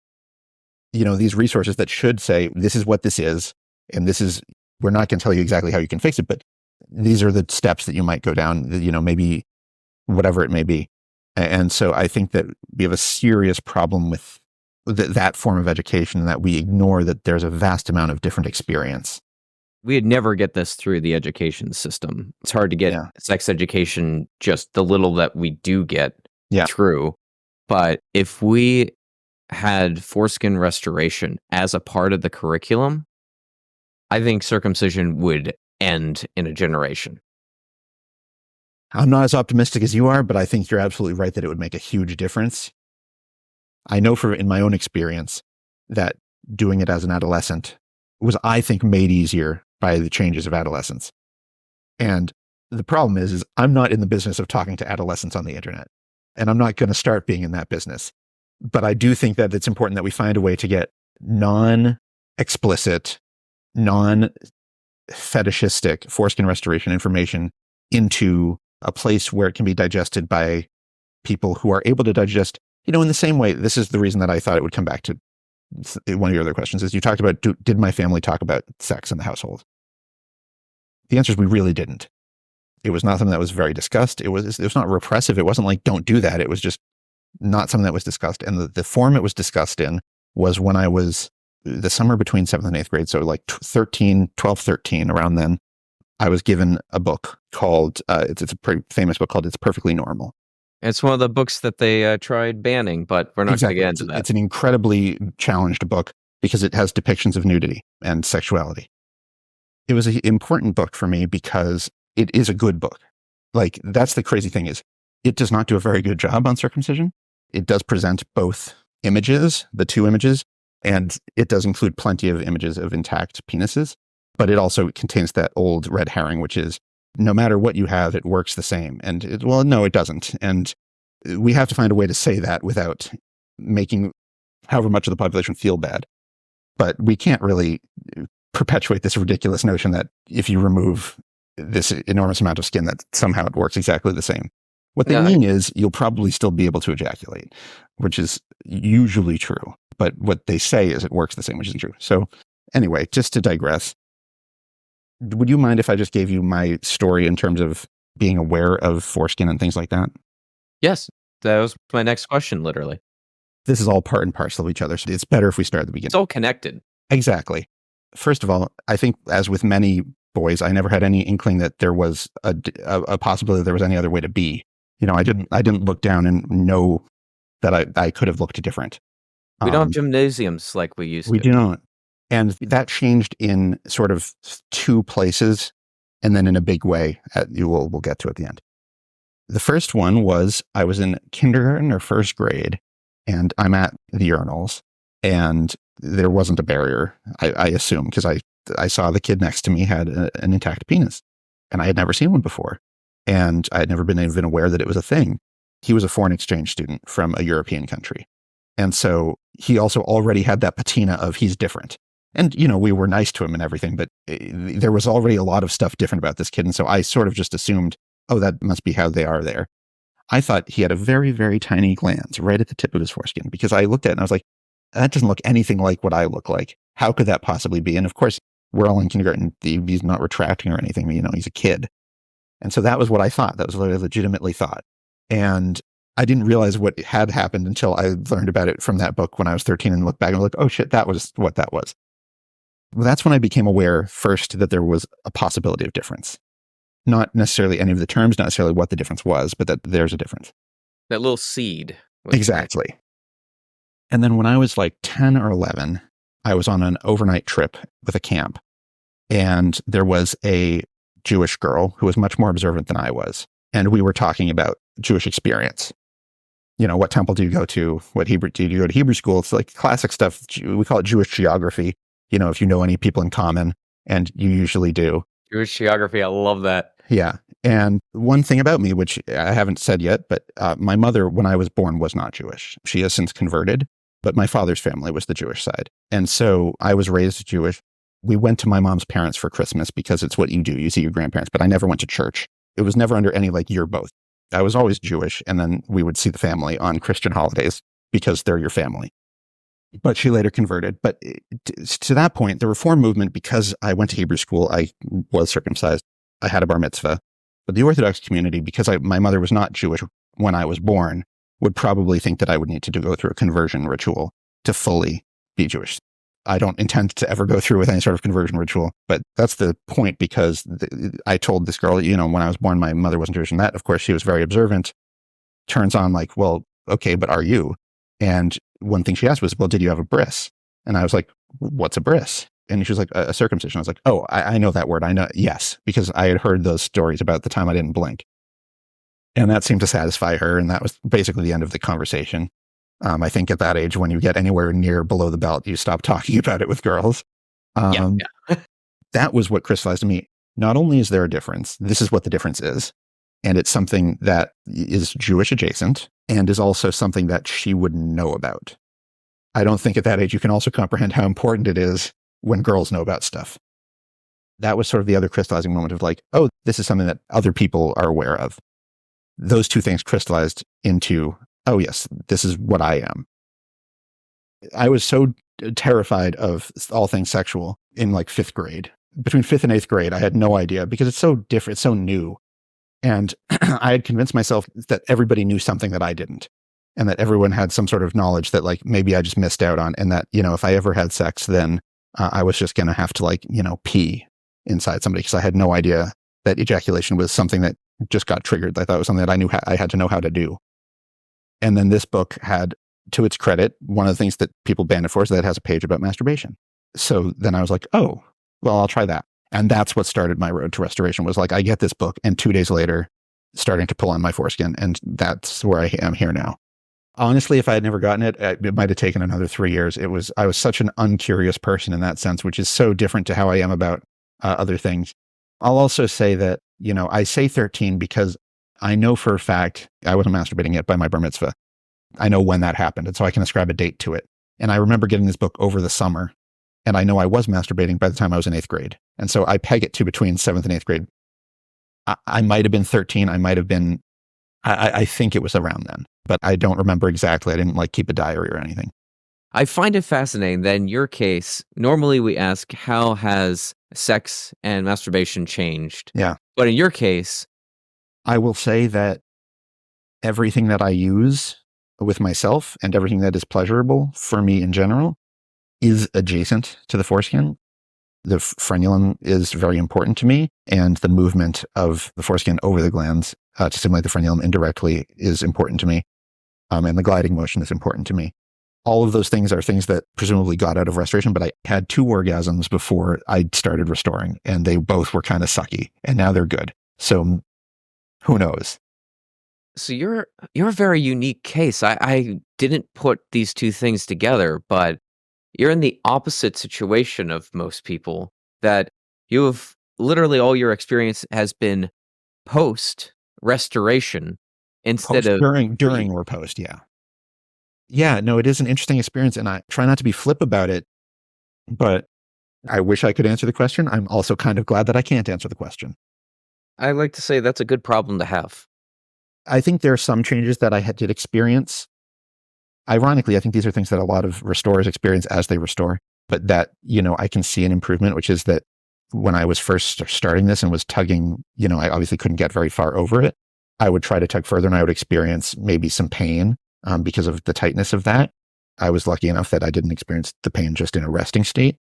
these resources that should say, this is what this is. And we're not going to tell you exactly how you can fix it, but these are the steps that you might go down, maybe whatever it may be. And so I think that we have a serious problem with that form of education, that we ignore that there's a vast amount of different experience. We'd never get this through the education system. It's hard to get sex education, just the little that we do get through. But if we had foreskin restoration as a part of the curriculum, I think circumcision would end in a generation. I'm not as optimistic as you are, but I think you're absolutely right that it would make a huge difference. I know in my own experience that doing it as an adolescent was, I think, made easier by the changes of adolescence. And the problem is I'm not in the business of talking to adolescents on the internet, and I'm not going to start being in that business. But I do think that it's important that we find a way to get non-explicit, non-fetishistic foreskin restoration information into a place where it can be digested by people who are able to digest, in the same way. This is the reason that I thought it would come back to one of your other questions, is you talked about, did my family talk about sex in the household? The answer is we really didn't. It was not something that was very discussed. It was not repressive. It wasn't like, don't do that. It was just not something that was discussed. And the form it was discussed in was when I was the summer between 7th and 8th grade. So like 13, around then, I was given a book called, it's a pretty famous book called It's Perfectly Normal. It's one of the books that they tried banning, but we're not going to get into that. It's an incredibly challenged book because it has depictions of nudity and sexuality. It was an important book for me because it is a good book. Like, that's the crazy thing, is it does not do a very good job on circumcision. It does present both images, the two images, and it does include plenty of images of intact penises. But it also contains that old red herring, which is, no matter what you have, it works the same. And no, it doesn't. And we have to find a way to say that without making however much of the population feel bad. But we can't really perpetuate this ridiculous notion that if you remove this enormous amount of skin, that somehow it works exactly the same. What they mean is you'll probably still be able to ejaculate, which is usually true. But what they say is it works the same, which isn't true. So anyway, just to digress, would you mind if I just gave you my story in terms of being aware of foreskin and things like that? Yes, that was my next question, literally. This is all part and parcel of each other, so it's better if we start at the beginning. It's all connected. Exactly. First of all, I think, as with many boys, I never had any inkling that there was a possibility that there was any other way to be. I didn't look down and know that I could have looked different. We don't have gymnasiums like we used to. We do not. And that changed in sort of two places, and then in a big way we'll get to at the end. The first one was I was in kindergarten or first grade, and I'm at the urinals, and there wasn't a barrier, I assume, because I saw the kid next to me had an intact penis, and I had never seen one before, and I had never been even aware that it was a thing. He was a foreign exchange student from a European country, and so he also already had that patina of he's different. And, we were nice to him and everything, but there was already a lot of stuff different about this kid, and so I sort of just assumed, oh, that must be how they are there. I thought he had a very, very tiny gland right at the tip of his foreskin, because I looked at it and I was like, that doesn't look anything like what I look like. How could that possibly be? And of course, we're all in kindergarten. He's not retracting or anything. He's a kid. And so that was what I thought. That was what I legitimately thought. And I didn't realize what had happened until I learned about it from that book when I was 13 and looked back and was like, oh shit, that was what that was. Well, that's when I became aware first that there was a possibility of difference. Not necessarily any of the terms, not necessarily what the difference was, but that there's a difference. That little seed. Exactly. And then when I was like 10 or 11, I was on an overnight trip with a camp, and there was a Jewish girl who was much more observant than I was. And we were talking about Jewish experience. What temple do you go to? What Hebrew do you go to Hebrew school? It's like classic stuff. We call it Jewish geography. If you know any people in common, and you usually do. Jewish geography, I love that. Yeah. And one thing about me, which I haven't said yet, but my mother, when I was born, was not Jewish. She has since converted, but my father's family was the Jewish side. And so I was raised Jewish. We went to my mom's parents for Christmas because it's what you do. You see your grandparents, but I never went to church. It was never under any you're both. I was always Jewish, and then we would see the family on Christian holidays because they're your family. But she later converted. But to that point, the Reform movement, because I went to Hebrew school, I was circumcised, I had a bar mitzvah. But the Orthodox community, because my mother was not Jewish when I was born, would probably think that I would need to go through a conversion ritual. to fully be Jewish. I don't intend to ever go through with any sort of conversion ritual, but that's the point, because I told this girl, when I was born, my mother wasn't Jewish, and that, of course, she was very observant, turns on like, well, okay, but are you? And one thing she asked was, well, did you have a bris? And I was like, what's a bris? And she was like, a circumcision. I was like, oh, I know that word. I know. Yes. Because I had heard those stories about the time I didn't blink. And that seemed to satisfy her. And that was basically the end of the conversation. I think at that age, when you get anywhere near below the belt, you stop talking about it with girls. Yeah. That was what crystallized to me. Not only is there a difference, this is what the difference is. And it's something that is Jewish adjacent and is also something that she would know about. I don't think at that age you can also comprehend how important it is when girls know about stuff. That was sort of the other crystallizing moment of like, oh, this is something that other people are aware of. Those two things crystallized into, oh yes, this is what I am. I was so terrified of all things sexual in like 5th grade. Between 5th and 8th grade, I had no idea, because it's so different, it's so new. And I had convinced myself that everybody knew something that I didn't, and that everyone had some sort of knowledge that like maybe I just missed out on. And that, if I ever had sex, then I was just going to have to like, pee inside somebody, because I had no idea that ejaculation was something that just got triggered. I thought it was something that I knew I had to know how to do. And then this book had, to its credit, one of the things that people banned it for is that it has a page about masturbation. So then I was like, oh, well, I'll try that. And that's what started my road to restoration, was like, I get this book, and 2 days later, starting to pull on my foreskin. And that's where I am here now. Honestly, if I had never gotten it, it might have taken another 3 years. I was such an uncurious person in that sense, which is so different to how I am about other things. I'll also say that, I say 13 because I know for a fact I wasn't masturbating yet by my bar mitzvah. I know when that happened, and so I can ascribe a date to it. And I remember getting this book over the summer, and I know I was masturbating by the time I was in 8th grade. And so I peg it to between 7th and 8th grade. I might have been 13. I might have been, I think it was around then, but I don't remember exactly. I didn't like keep a diary or anything. I find it fascinating that in your case, normally we ask, how has sex and masturbation changed? Yeah. But in your case, I will say that everything that I use with myself and everything that is pleasurable for me in general is adjacent to the foreskin. The frenulum is very important to me, and the movement of the foreskin over the glands to stimulate the frenulum indirectly is important to me, and the gliding motion is important to me. All of those things are things that presumably got out of restoration, but I had 2 orgasms before I started restoring, and they both were kind of sucky, and now they're good. So who knows? so you're a very unique case. I didn't put these two things together, but you're in the opposite situation of most people, that you have literally all your experience has been post restoration instead of During or post, yeah. Yeah, no, it is an interesting experience, and I try not to be flip about it, but I wish I could answer the question. I'm also kind of glad that I can't answer the question. I like to say that's a good problem to have. I think there are some changes that I did experience. Ironically, I think these are things that a lot of restorers experience as they restore, but that, I can see an improvement, which is that when I was first starting this and was tugging, I obviously couldn't get very far over it. I would try to tug further, and I would experience maybe some pain because of the tightness of that. I was lucky enough that I didn't experience the pain just in a resting state.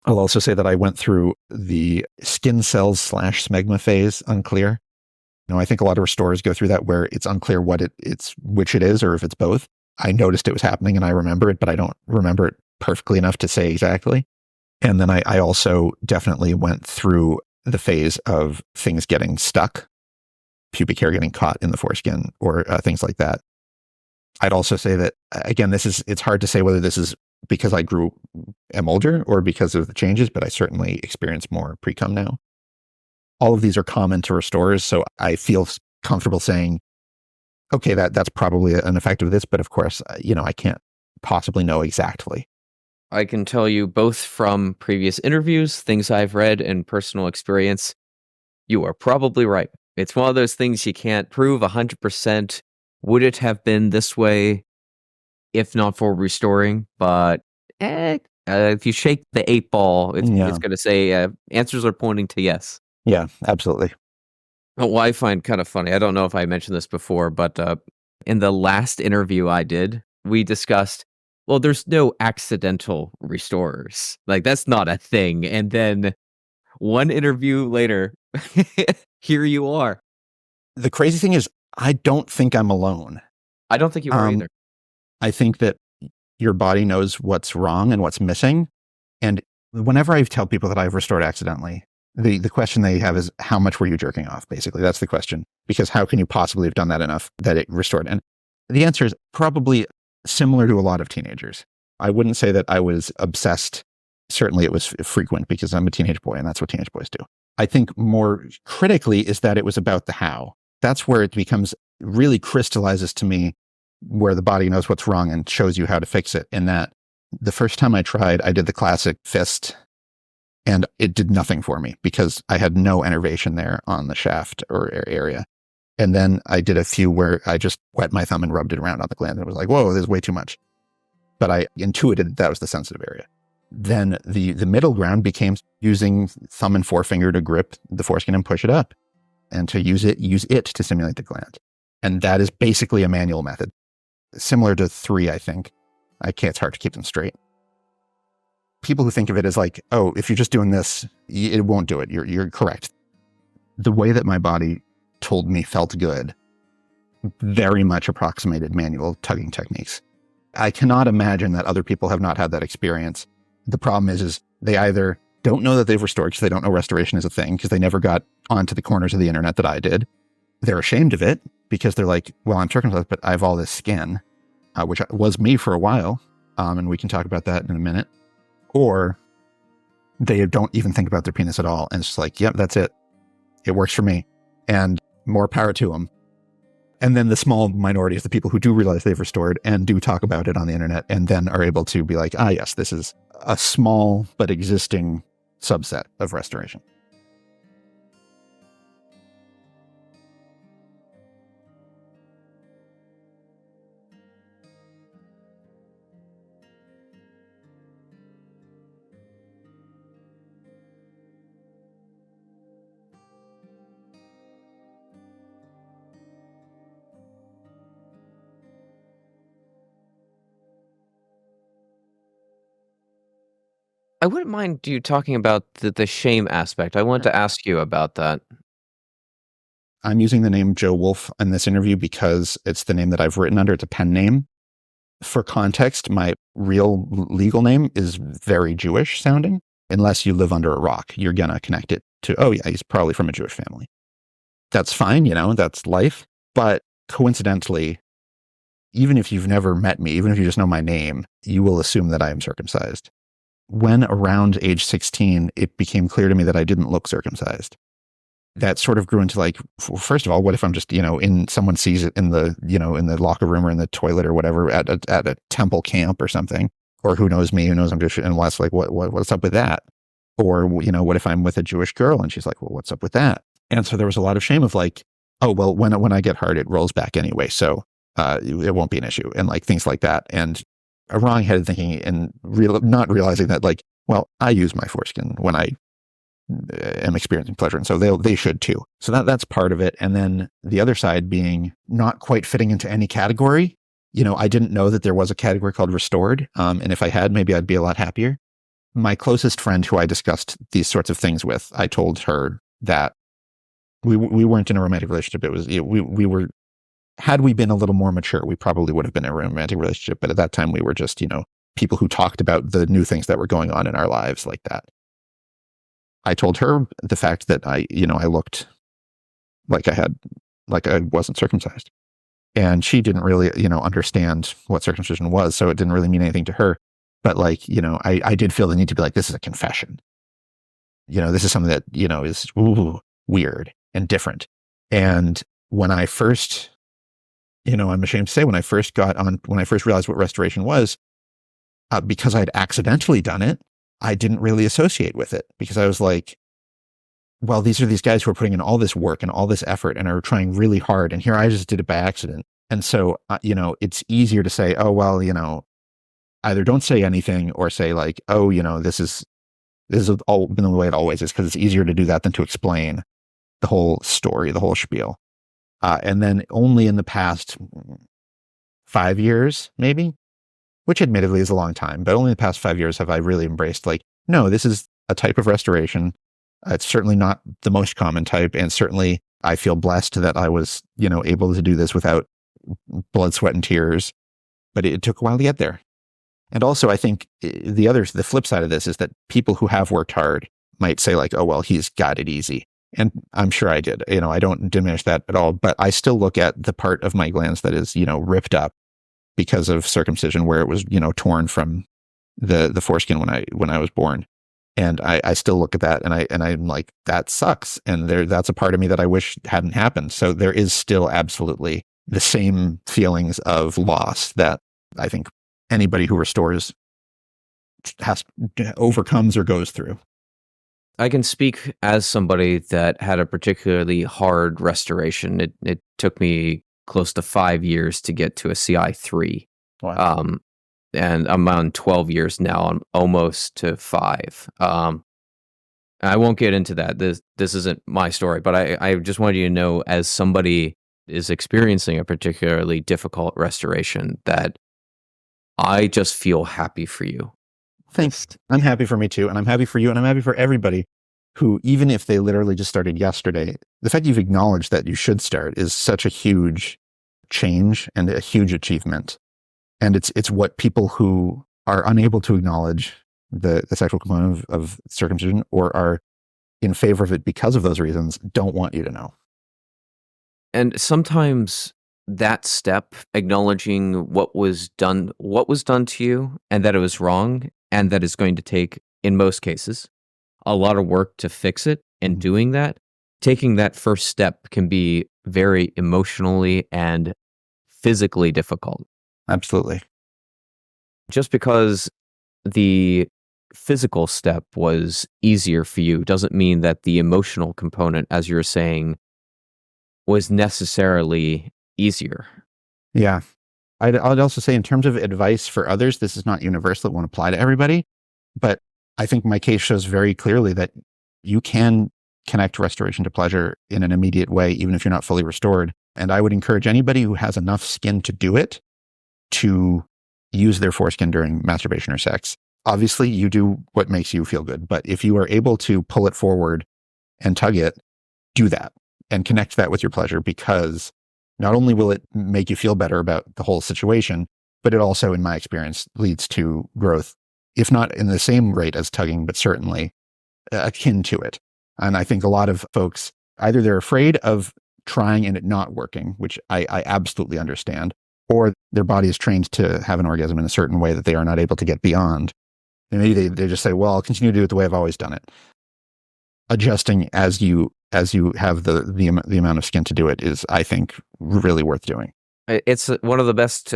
I'll also say that I went through the skin cells / smegma phase, unclear. I think a lot of restorers go through that, where it's unclear which it is, or if it's both. I noticed it was happening and I remember it, but I don't remember it perfectly enough to say exactly. And then I also definitely went through the phase of things getting stuck, pubic hair getting caught in the foreskin, or things like that. I'd also say that, again, it's hard to say whether this is because I am older or because of the changes, but I certainly experience more pre-cum now. All of these are common to restorers, so I feel comfortable saying, okay, that's probably an effect of this, but of course, I can't possibly know exactly. I can tell you both from previous interviews, things I've read, and personal experience, you are probably right. It's one of those things you can't prove 100%. Would it have been this way if not for restoring? But if you shake the 8 ball, it's going to say answers are pointing to yes. Yeah, absolutely. What I find kind of funny, I don't know if I mentioned this before, but in the last interview I did, we discussed Well, there's no accidental restorers. Like, that's not a thing. And then one interview later, here you are. The crazy thing is, I don't think I'm alone. I don't think you are either. I think that your body knows what's wrong and what's missing. And whenever I tell people that I've restored accidentally, the question they have is, how much were you jerking off? Basically, that's the question. Because how can you possibly have done that enough that it restored? And the answer is probably similar to a lot of teenagers. I wouldn't say that I was obsessed. Certainly it was frequent because I'm a teenage boy and that's what teenage boys do. I think more critically is that it was about the how. That's where it becomes really crystallizes to me, where the body knows what's wrong and shows you how to fix it. In that the first time I tried, I did the classic fist and it did nothing for me because I had no innervation there on the shaft or area. And then I did a few where I just wet my thumb and rubbed it around on the gland and it was like, whoa, this is way too much. But I intuited that was the sensitive area. Then the middle ground became using thumb and forefinger to grip the foreskin and push it up, and to use it to stimulate the gland. And that is basically a manual method, similar to 3, I think. It's hard to keep them straight. People who think of it as like, oh, if you're just doing this, it won't do it. You're correct. The way that my body told me felt good very much approximated manual tugging techniques. I cannot imagine that other people have not had that experience. The problem is they either don't know that they've restored because they don't know restoration is a thing because they never got onto the corners of the internet that I did. They're ashamed of it because they're like, well, I'm circumcised, but I have all this skin, which was me for a while. And we can talk about that in a minute. Or they don't even think about their penis at all. And it's just like, yep, that's it. It works for me. And more power to them. And then the small minority is the people who do realize they've restored and do talk about it on the internet and then are able to be like, yes, this is a small but existing subset of restoration. I wouldn't mind you talking about the shame aspect. I want to ask you about that. I'm using the name Joe Wolfe in this interview because it's the name that I've written under. It's a pen name. For context, my real legal name is very Jewish sounding. Unless you live under a rock, you're going to connect it to, oh yeah, he's probably from a Jewish family. That's fine, that's life. But coincidentally, even if you've never met me, even if you just know my name, you will assume that I am circumcised. When around age 16, it became clear to me that I didn't look circumcised. That sort of grew into like, first of all, what if I'm just, someone sees it in the, in the locker room or in the toilet or whatever at a temple camp or something, or who knows me, who knows I'm Jewish, and what's like, what's up with that? Or, what if I'm with a Jewish girl and she's like, well, what's up with that? And so there was a lot of shame of like, oh, well, when I get hard, it rolls back anyway. So it won't be an issue, and like things like that. And a wrong-headed thinking and not realizing that like, well, I use my foreskin when I am experiencing pleasure. And so they should too. So that's part of it. And then the other side being not quite fitting into any category. I didn't know that there was a category called restored. And if I had, maybe I'd be a lot happier. My closest friend who I discussed these sorts of things with, I told her that we weren't in a romantic relationship. It was, we were, had we been a little more mature, we probably would have been in a romantic relationship. But at that time we were just, people who talked about the new things that were going on in our lives like that. I told her the fact that I looked like I wasn't circumcised, and she didn't really, understand what circumcision was. So it didn't really mean anything to her. But like, I did feel the need to be like, this is a confession. This is something that, is weird and different. And when I first, I'm ashamed to say, when I first realized what restoration was, because I'd accidentally done it, I didn't really associate with it because I was like, well, these are these guys who are putting in all this work and all this effort and are trying really hard. And here I just did it by accident. And so, it's easier to say, oh, well, either don't say anything or say like, oh, this has all been the way it always is, because it's easier to do that than to explain the whole story, the whole spiel. And then only in the past 5 years, maybe, which admittedly is a long time, but only the past 5 years have I really embraced like, no, this is a type of restoration. It's certainly not the most common type. And certainly I feel blessed that I was, able to do this without blood, sweat, and tears. But it took a while to get there. And also, I think the flip side of this is that people who have worked hard might say like, oh, well, he's got it easy. And I'm sure I did. I don't diminish that at all. But I still look at the part of my glands that is, ripped up because of circumcision, where it was, torn from the foreskin when I was born. And I still look at that and I'm like, that sucks. And that's a part of me that I wish hadn't happened. So there is still absolutely the same feelings of loss that I think anybody who restores overcomes or goes through. I can speak as somebody that had a particularly hard restoration. It took me close to 5 years to get to a CI-3. Wow. And I'm on 12 years now. I'm almost to 5. I won't get into that. This isn't my story, but I just wanted you to know, as somebody is experiencing a particularly difficult restoration, that I just feel happy for you. Thanks. I'm happy for me too. And I'm happy for you. And I'm happy for everybody who, even if they literally just started yesterday, the fact you've acknowledged that you should start is such a huge change and a huge achievement. And it's what people who are unable to acknowledge the sexual component of circumcision or are in favor of it because of those reasons don't want you to know. And sometimes that step, acknowledging what was done to you and that it was wrong and that it's going to take, in most cases, a lot of work to fix it, and doing that, taking that first step can be very emotionally and physically difficult. Absolutely. Just because the physical step was easier for you doesn't mean that the emotional component, as you're saying, was necessarily easier. Yeah. I'd also say, in terms of advice for others, this is not universal. It won't apply to everybody. But I think my case shows very clearly that you can connect restoration to pleasure in an immediate way, even if you're not fully restored. And I would encourage anybody who has enough skin to do it to use their foreskin during masturbation or sex. Obviously, you do what makes you feel good. But if you are able to pull it forward and tug it, do that and connect that with your pleasure, because not only will it make you feel better about the whole situation, but it also, in my experience, leads to growth, if not in the same rate as tugging, but certainly akin to it. And I think a lot of folks, either they're afraid of trying and it not working, which I absolutely understand, or their body is trained to have an orgasm in a certain way that they are not able to get beyond. And maybe they just say, well, I'll continue to do it the way I've always done it. Adjusting as you have the amount of skin to do it is, I think, really worth doing. It's one of the best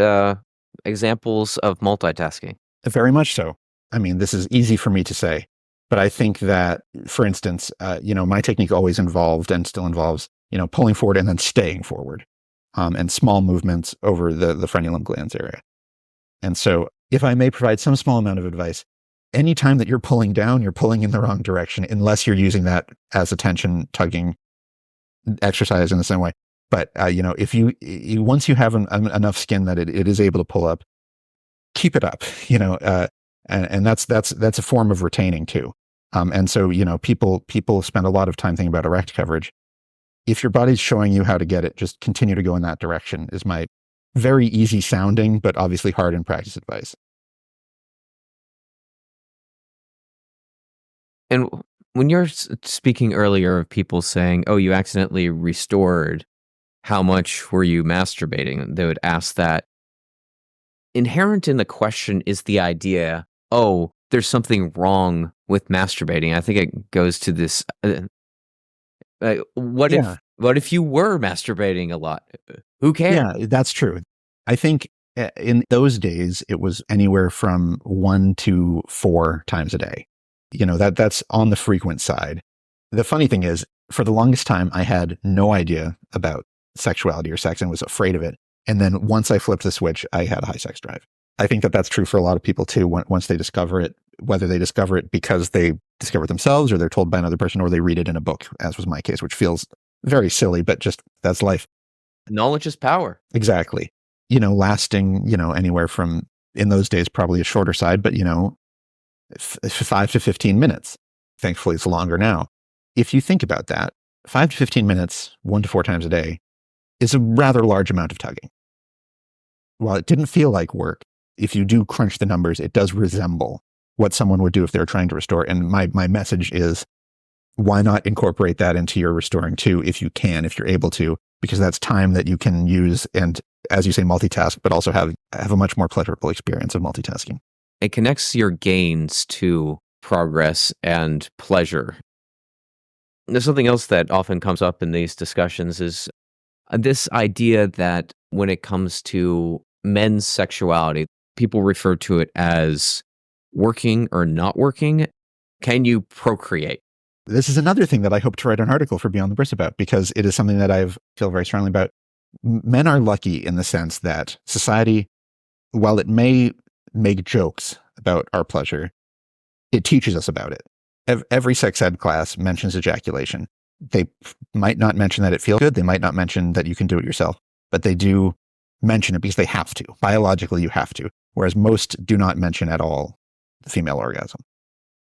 examples of multitasking. Very much so. I mean, this is easy for me to say, but I think that, for instance, my technique always involved and still involves, pulling forward and then staying forward, and small movements over the frenulum glands area. And so, if I may provide some small amount of advice, anytime that you're pulling down, you're pulling in the wrong direction, unless you're using that as a tension tugging exercise in the same way. But, if you once you have enough skin that it is able to pull up, keep it up, and that's a form of retaining too. And so, people spend a lot of time thinking about erect coverage. If your body's showing you how to get it, just continue to go in that direction, is my very easy sounding, but obviously hard in practice advice. And when you're speaking earlier of people saying, oh, you accidentally restored, how much were you masturbating? They would ask that. Inherent in the question is the idea, oh, there's something wrong with masturbating. I think it goes to this, what if you were masturbating a lot? Who cares? Yeah, that's true. I think in those days, it was anywhere from 1 to 4 times a day. That's on the frequent side. The funny thing is, for the longest time, I had no idea about sexuality or sex and was afraid of it. And then once I flipped the switch, I had a high sex drive. I think that that's true for a lot of people too. Once they discover it, whether they discover it because they discover it themselves or they're told by another person or they read it in a book, as was my case, which feels very silly, but just that's life. Knowledge is power. Exactly. Lasting, anywhere from in those days, probably a shorter side, but 5 to 15 minutes. Thankfully, it's longer now. If you think about that, 5 to 15 minutes, 1 to 4 times a day, is a rather large amount of tugging. While it didn't feel like work, if you do crunch the numbers, it does resemble what someone would do if they're trying to restore. And my message is, why not incorporate that into your restoring too, if you can, if you're able to, because that's time that you can use and, as you say, multitask, but also have a much more pleasurable experience of multitasking. It connects your gains to progress and pleasure. There's something else that often comes up in these discussions is this idea that when it comes to men's sexuality, people refer to it as working or not working. Can you procreate? This is another thing that I hope to write an article for Beyond the Bris about, because it is something that I feel very strongly about. Men are lucky in the sense that society, while it may make jokes about our pleasure, it teaches us about it. Every sex ed class mentions ejaculation. They might not mention that it feels good. They might not mention that you can do it yourself, but they do mention it because they have to. Biologically, you have to. Whereas most do not mention at all the female orgasm.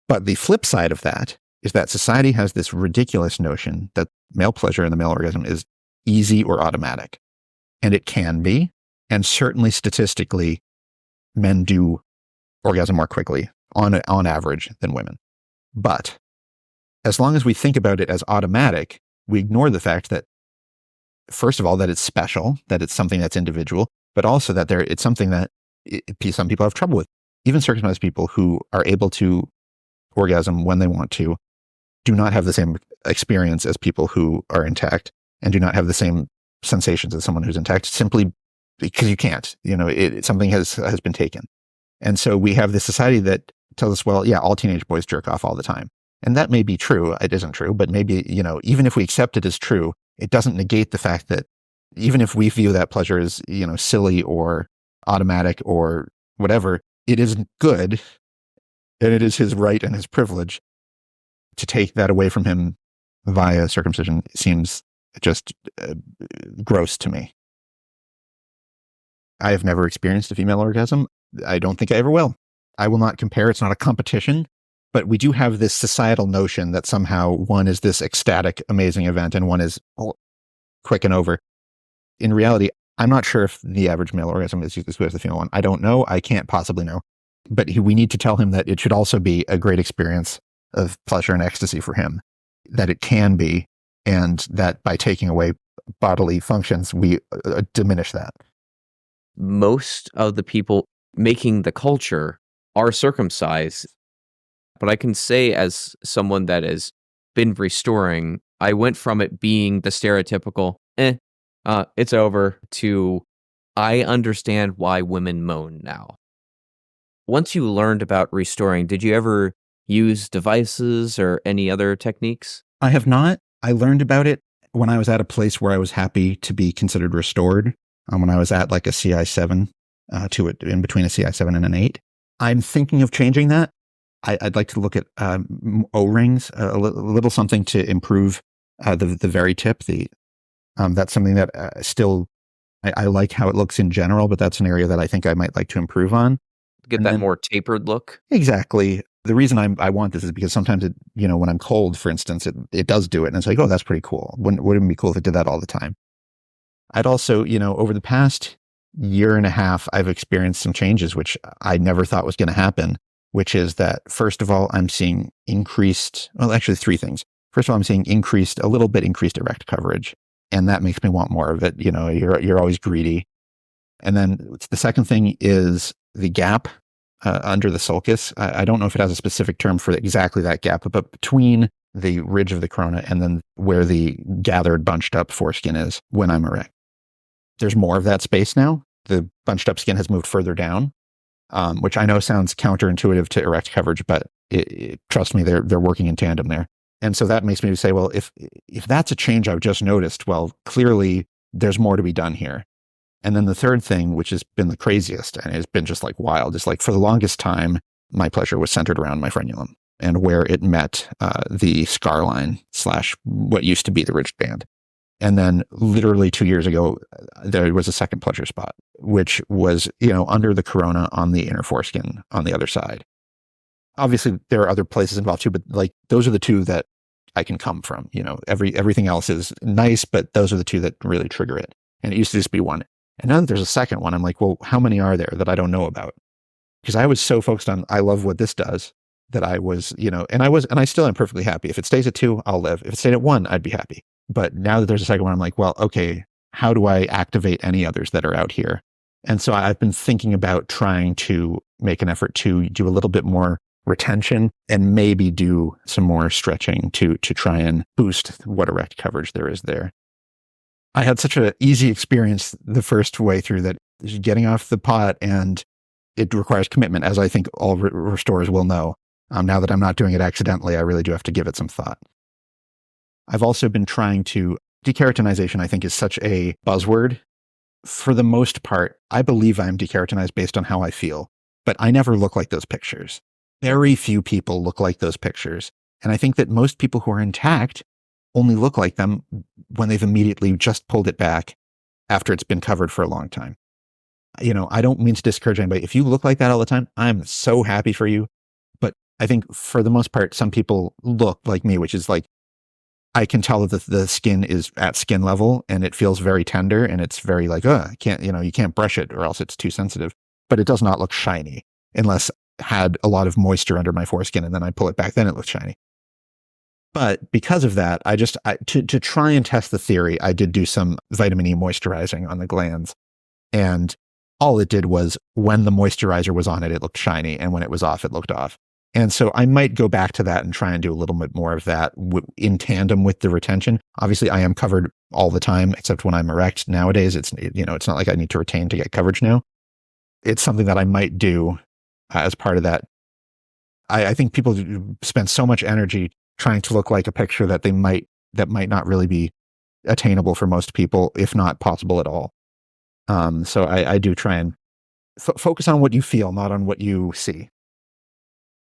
But the flip side of that is that society has this ridiculous notion that male pleasure and the male orgasm is easy or automatic. And it can be. And certainly statistically, men do orgasm more quickly on average than women. But as long as we think about it as automatic, we ignore the fact that, first of all, that it's special, that it's something that's individual, but also that it's something that some people have trouble with. Even circumcised people who are able to orgasm when they want to do not have the same experience as people who are intact and do not have the same sensations as someone who's intact, simply because you can't. Something has been taken. And so we have this society that tells us, well, yeah, all teenage boys jerk off all the time. And that may be true. It isn't true, but maybe, even if we accept it as true, it doesn't negate the fact that even if we view that pleasure as, silly or automatic or whatever, it isn't good. And it is his right and his privilege to take that away from him via circumcision. It seems just gross to me. I have never experienced a female orgasm. I don't think I ever will. I will not compare. It's not a competition. But we do have this societal notion that somehow one is this ecstatic, amazing event and one is quick and over. In reality, I'm not sure if the average male orgasm is as good as the female one. I don't know. I can't possibly know. But we need to tell him that it should also be a great experience of pleasure and ecstasy for him, that it can be, and that by taking away bodily functions, we diminish that. Most of the people making the culture are circumcised. But I can say, as someone that has been restoring, I went from it being the stereotypical, it's over, to I understand why women moan now. Once you learned about restoring, did you ever use devices or any other techniques? I have not. I learned about it when I was at a place where I was happy to be considered restored, when I was at like a CI-7, in between a CI-7 and an 8. I'm thinking of changing that. I'd like to look at O-rings, a little something to improve the very tip. That's something that still, I like how it looks in general, but that's an area that I think I might like to improve on. Get that more tapered look? Exactly. The reason I want this is because sometimes when I'm cold, for instance, it does do it. And it's like, oh, that's pretty cool. Wouldn't it be cool if it did that all the time? I'd also, over the past year and a half, I've experienced some changes, which I never thought was going to happen. Which is that, first of all, I'm seeing actually three things. First of all, I'm seeing a little bit increased erect coverage. And that makes me want more of it. You're always greedy. And then the second thing is the gap under the sulcus. I don't know if it has a specific term for exactly that gap, but between the ridge of the corona and then where the gathered, bunched up foreskin is when I'm erect. There's more of that space now. The bunched up skin has moved further down. Which I know sounds counterintuitive to erect coverage, but trust me, they're working in tandem there. And so that makes me say, well, if that's a change I've just noticed, well, clearly there's more to be done here. And then the third thing, which has been the craziest, and it's been just like wild, is like for the longest time, my pleasure was centered around my frenulum and where it met the scar line / what used to be the ridged band. And then literally 2 years ago, there was a second pleasure spot, which was, under the corona on the inner foreskin on the other side. Obviously, there are other places involved too, but like those are the two that I can come from. Everything else is nice, but those are the two that really trigger it. And it used to just be one. And now that there's a second one, I'm like, well, how many are there that I don't know about? Because I was so focused on, I love what this does, that I was, and I still am perfectly happy. If it stays at 2, I'll live. If it stayed at 1, I'd be happy. But now that there's a second one, I'm like, well, okay, how do I activate any others that are out here? And so I've been thinking about trying to make an effort to do a little bit more retention and maybe do some more stretching to try and boost what erect coverage there is there. I had such an easy experience the first way through that getting off the pot, and it requires commitment, as I think all restorers will know. Now that I'm not doing it accidentally, I really do have to give it some thought. I've also been trying to, dekeratinization I think is such a buzzword. For the most part, I believe I'm dekeratinized based on how I feel, but I never look like those pictures. Very few people look like those pictures. And I think that most people who are intact only look like them when they've immediately just pulled it back after it's been covered for a long time. I don't mean to discourage anybody. If you look like that all the time, I'm so happy for you. But I think for the most part, some people look like me, which is like, I can tell that the skin is at skin level and it feels very tender and it's very like, I can't, you can't brush it or else it's too sensitive, but it does not look shiny unless had a lot of moisture under my foreskin and then I pull it back, then it looks shiny. But because of that, to try and test the theory, I did do some vitamin E moisturizing on the glands. And all it did was when the moisturizer was on it, it looked shiny. And when it was off, it looked off. And so I might go back to that and try and do a little bit more of that in tandem with the retention. Obviously, I am covered all the time, except when I'm erect. Nowadays, it's not like I need to retain to get coverage now. It's something that I might do as part of that. I think people spend so much energy trying to look like a picture that might not really be attainable for most people, if not possible at all. So I do try and focus on what you feel, not on what you see.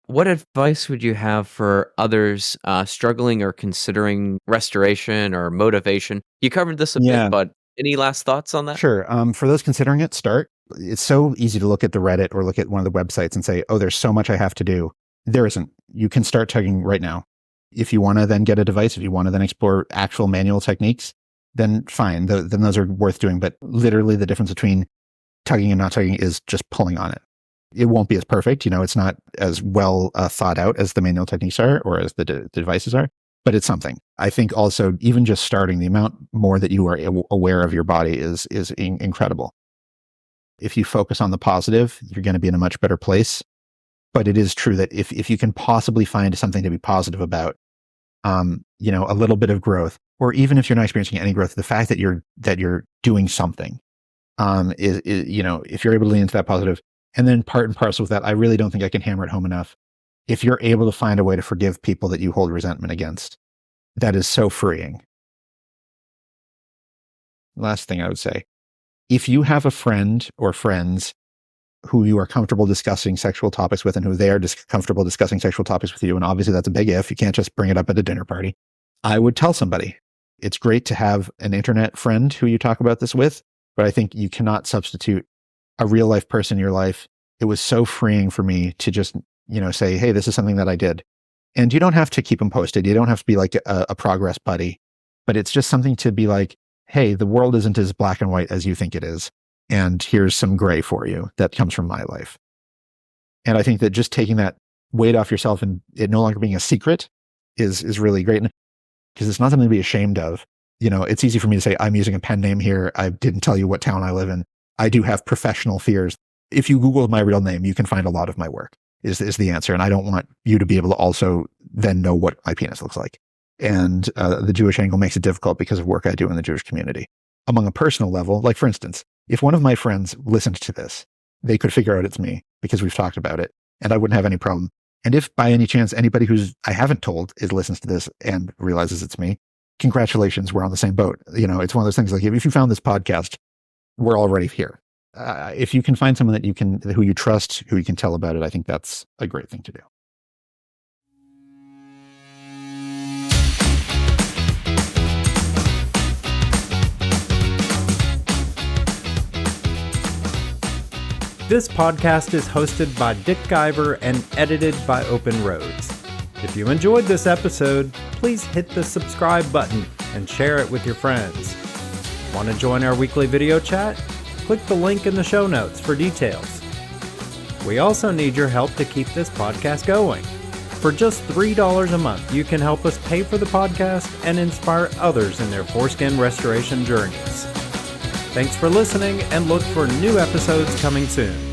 What advice would you have for others struggling or considering restoration or motivation? You covered this a bit, but any last thoughts on that? Sure. For those considering it, start. It's so easy to look at the Reddit or look at one of the websites and say, oh, there's so much I have to do. There isn't. You can start tugging right now. If you want to then get a device, if you want to then explore actual manual techniques, then fine. Then those are worth doing. But literally the difference between tugging and not tugging is just pulling on it. It won't be as perfect. It's not as well thought out as the manual techniques are or as the devices are, but it's something. I think also even just starting, the amount more that you are aware of your body is incredible. If you focus on the positive, you're going to be in a much better place. But it is true that if you can possibly find something to be positive about, a little bit of growth, or even if you're not experiencing any growth, the fact that you're doing something, is if you're able to lean into that positive, and then part and parcel with that, I really don't think I can hammer it home enough. If you're able to find a way to forgive people that you hold resentment against, that is so freeing. Last thing I would say, if you have a friend or friends who you are comfortable discussing sexual topics with and who they are comfortable discussing sexual topics with you, and obviously that's a big if, you can't just bring it up at a dinner party, I would tell somebody. It's great to have an internet friend who you talk about this with, but I think you cannot substitute a real life person in your life. It was so freeing for me to just, say, hey, this is something that I did. And you don't have to keep them posted. You don't have to be like a progress buddy, but it's just something to be like, hey, the world isn't as black and white as you think it is. And here's some gray for you that comes from my life. And I think that just taking that weight off yourself and it no longer being a secret is really great, because it's not something to be ashamed of. It's easy for me to say, I'm using a pen name here. I didn't tell you what town I live in. I do have professional fears. If you Google my real name, you can find a lot of my work, is the answer. And I don't want you to be able to also then know what my penis looks like. And the Jewish angle makes it difficult because of work I do in the Jewish community. Among a personal level, like for instance, if one of my friends listened to this, they could figure out it's me because we've talked about it and I wouldn't have any problem. And if by any chance anybody who's I haven't told listens to this and realizes it's me, congratulations, we're on the same boat. It's one of those things like if you found this podcast, we're already here. If you can find someone who you trust, who you can tell about it, I think that's a great thing to do. This podcast is hosted by Dick Guyver and edited by Open Roads. If you enjoyed this episode, please hit the subscribe button and share it with your friends. Want to join our weekly video chat? Click the link in the show notes for details. We also need your help to keep this podcast going. For just $3 a month, you can help us pay for the podcast and inspire others in their foreskin restoration journeys. Thanks for listening, and look for new episodes coming soon.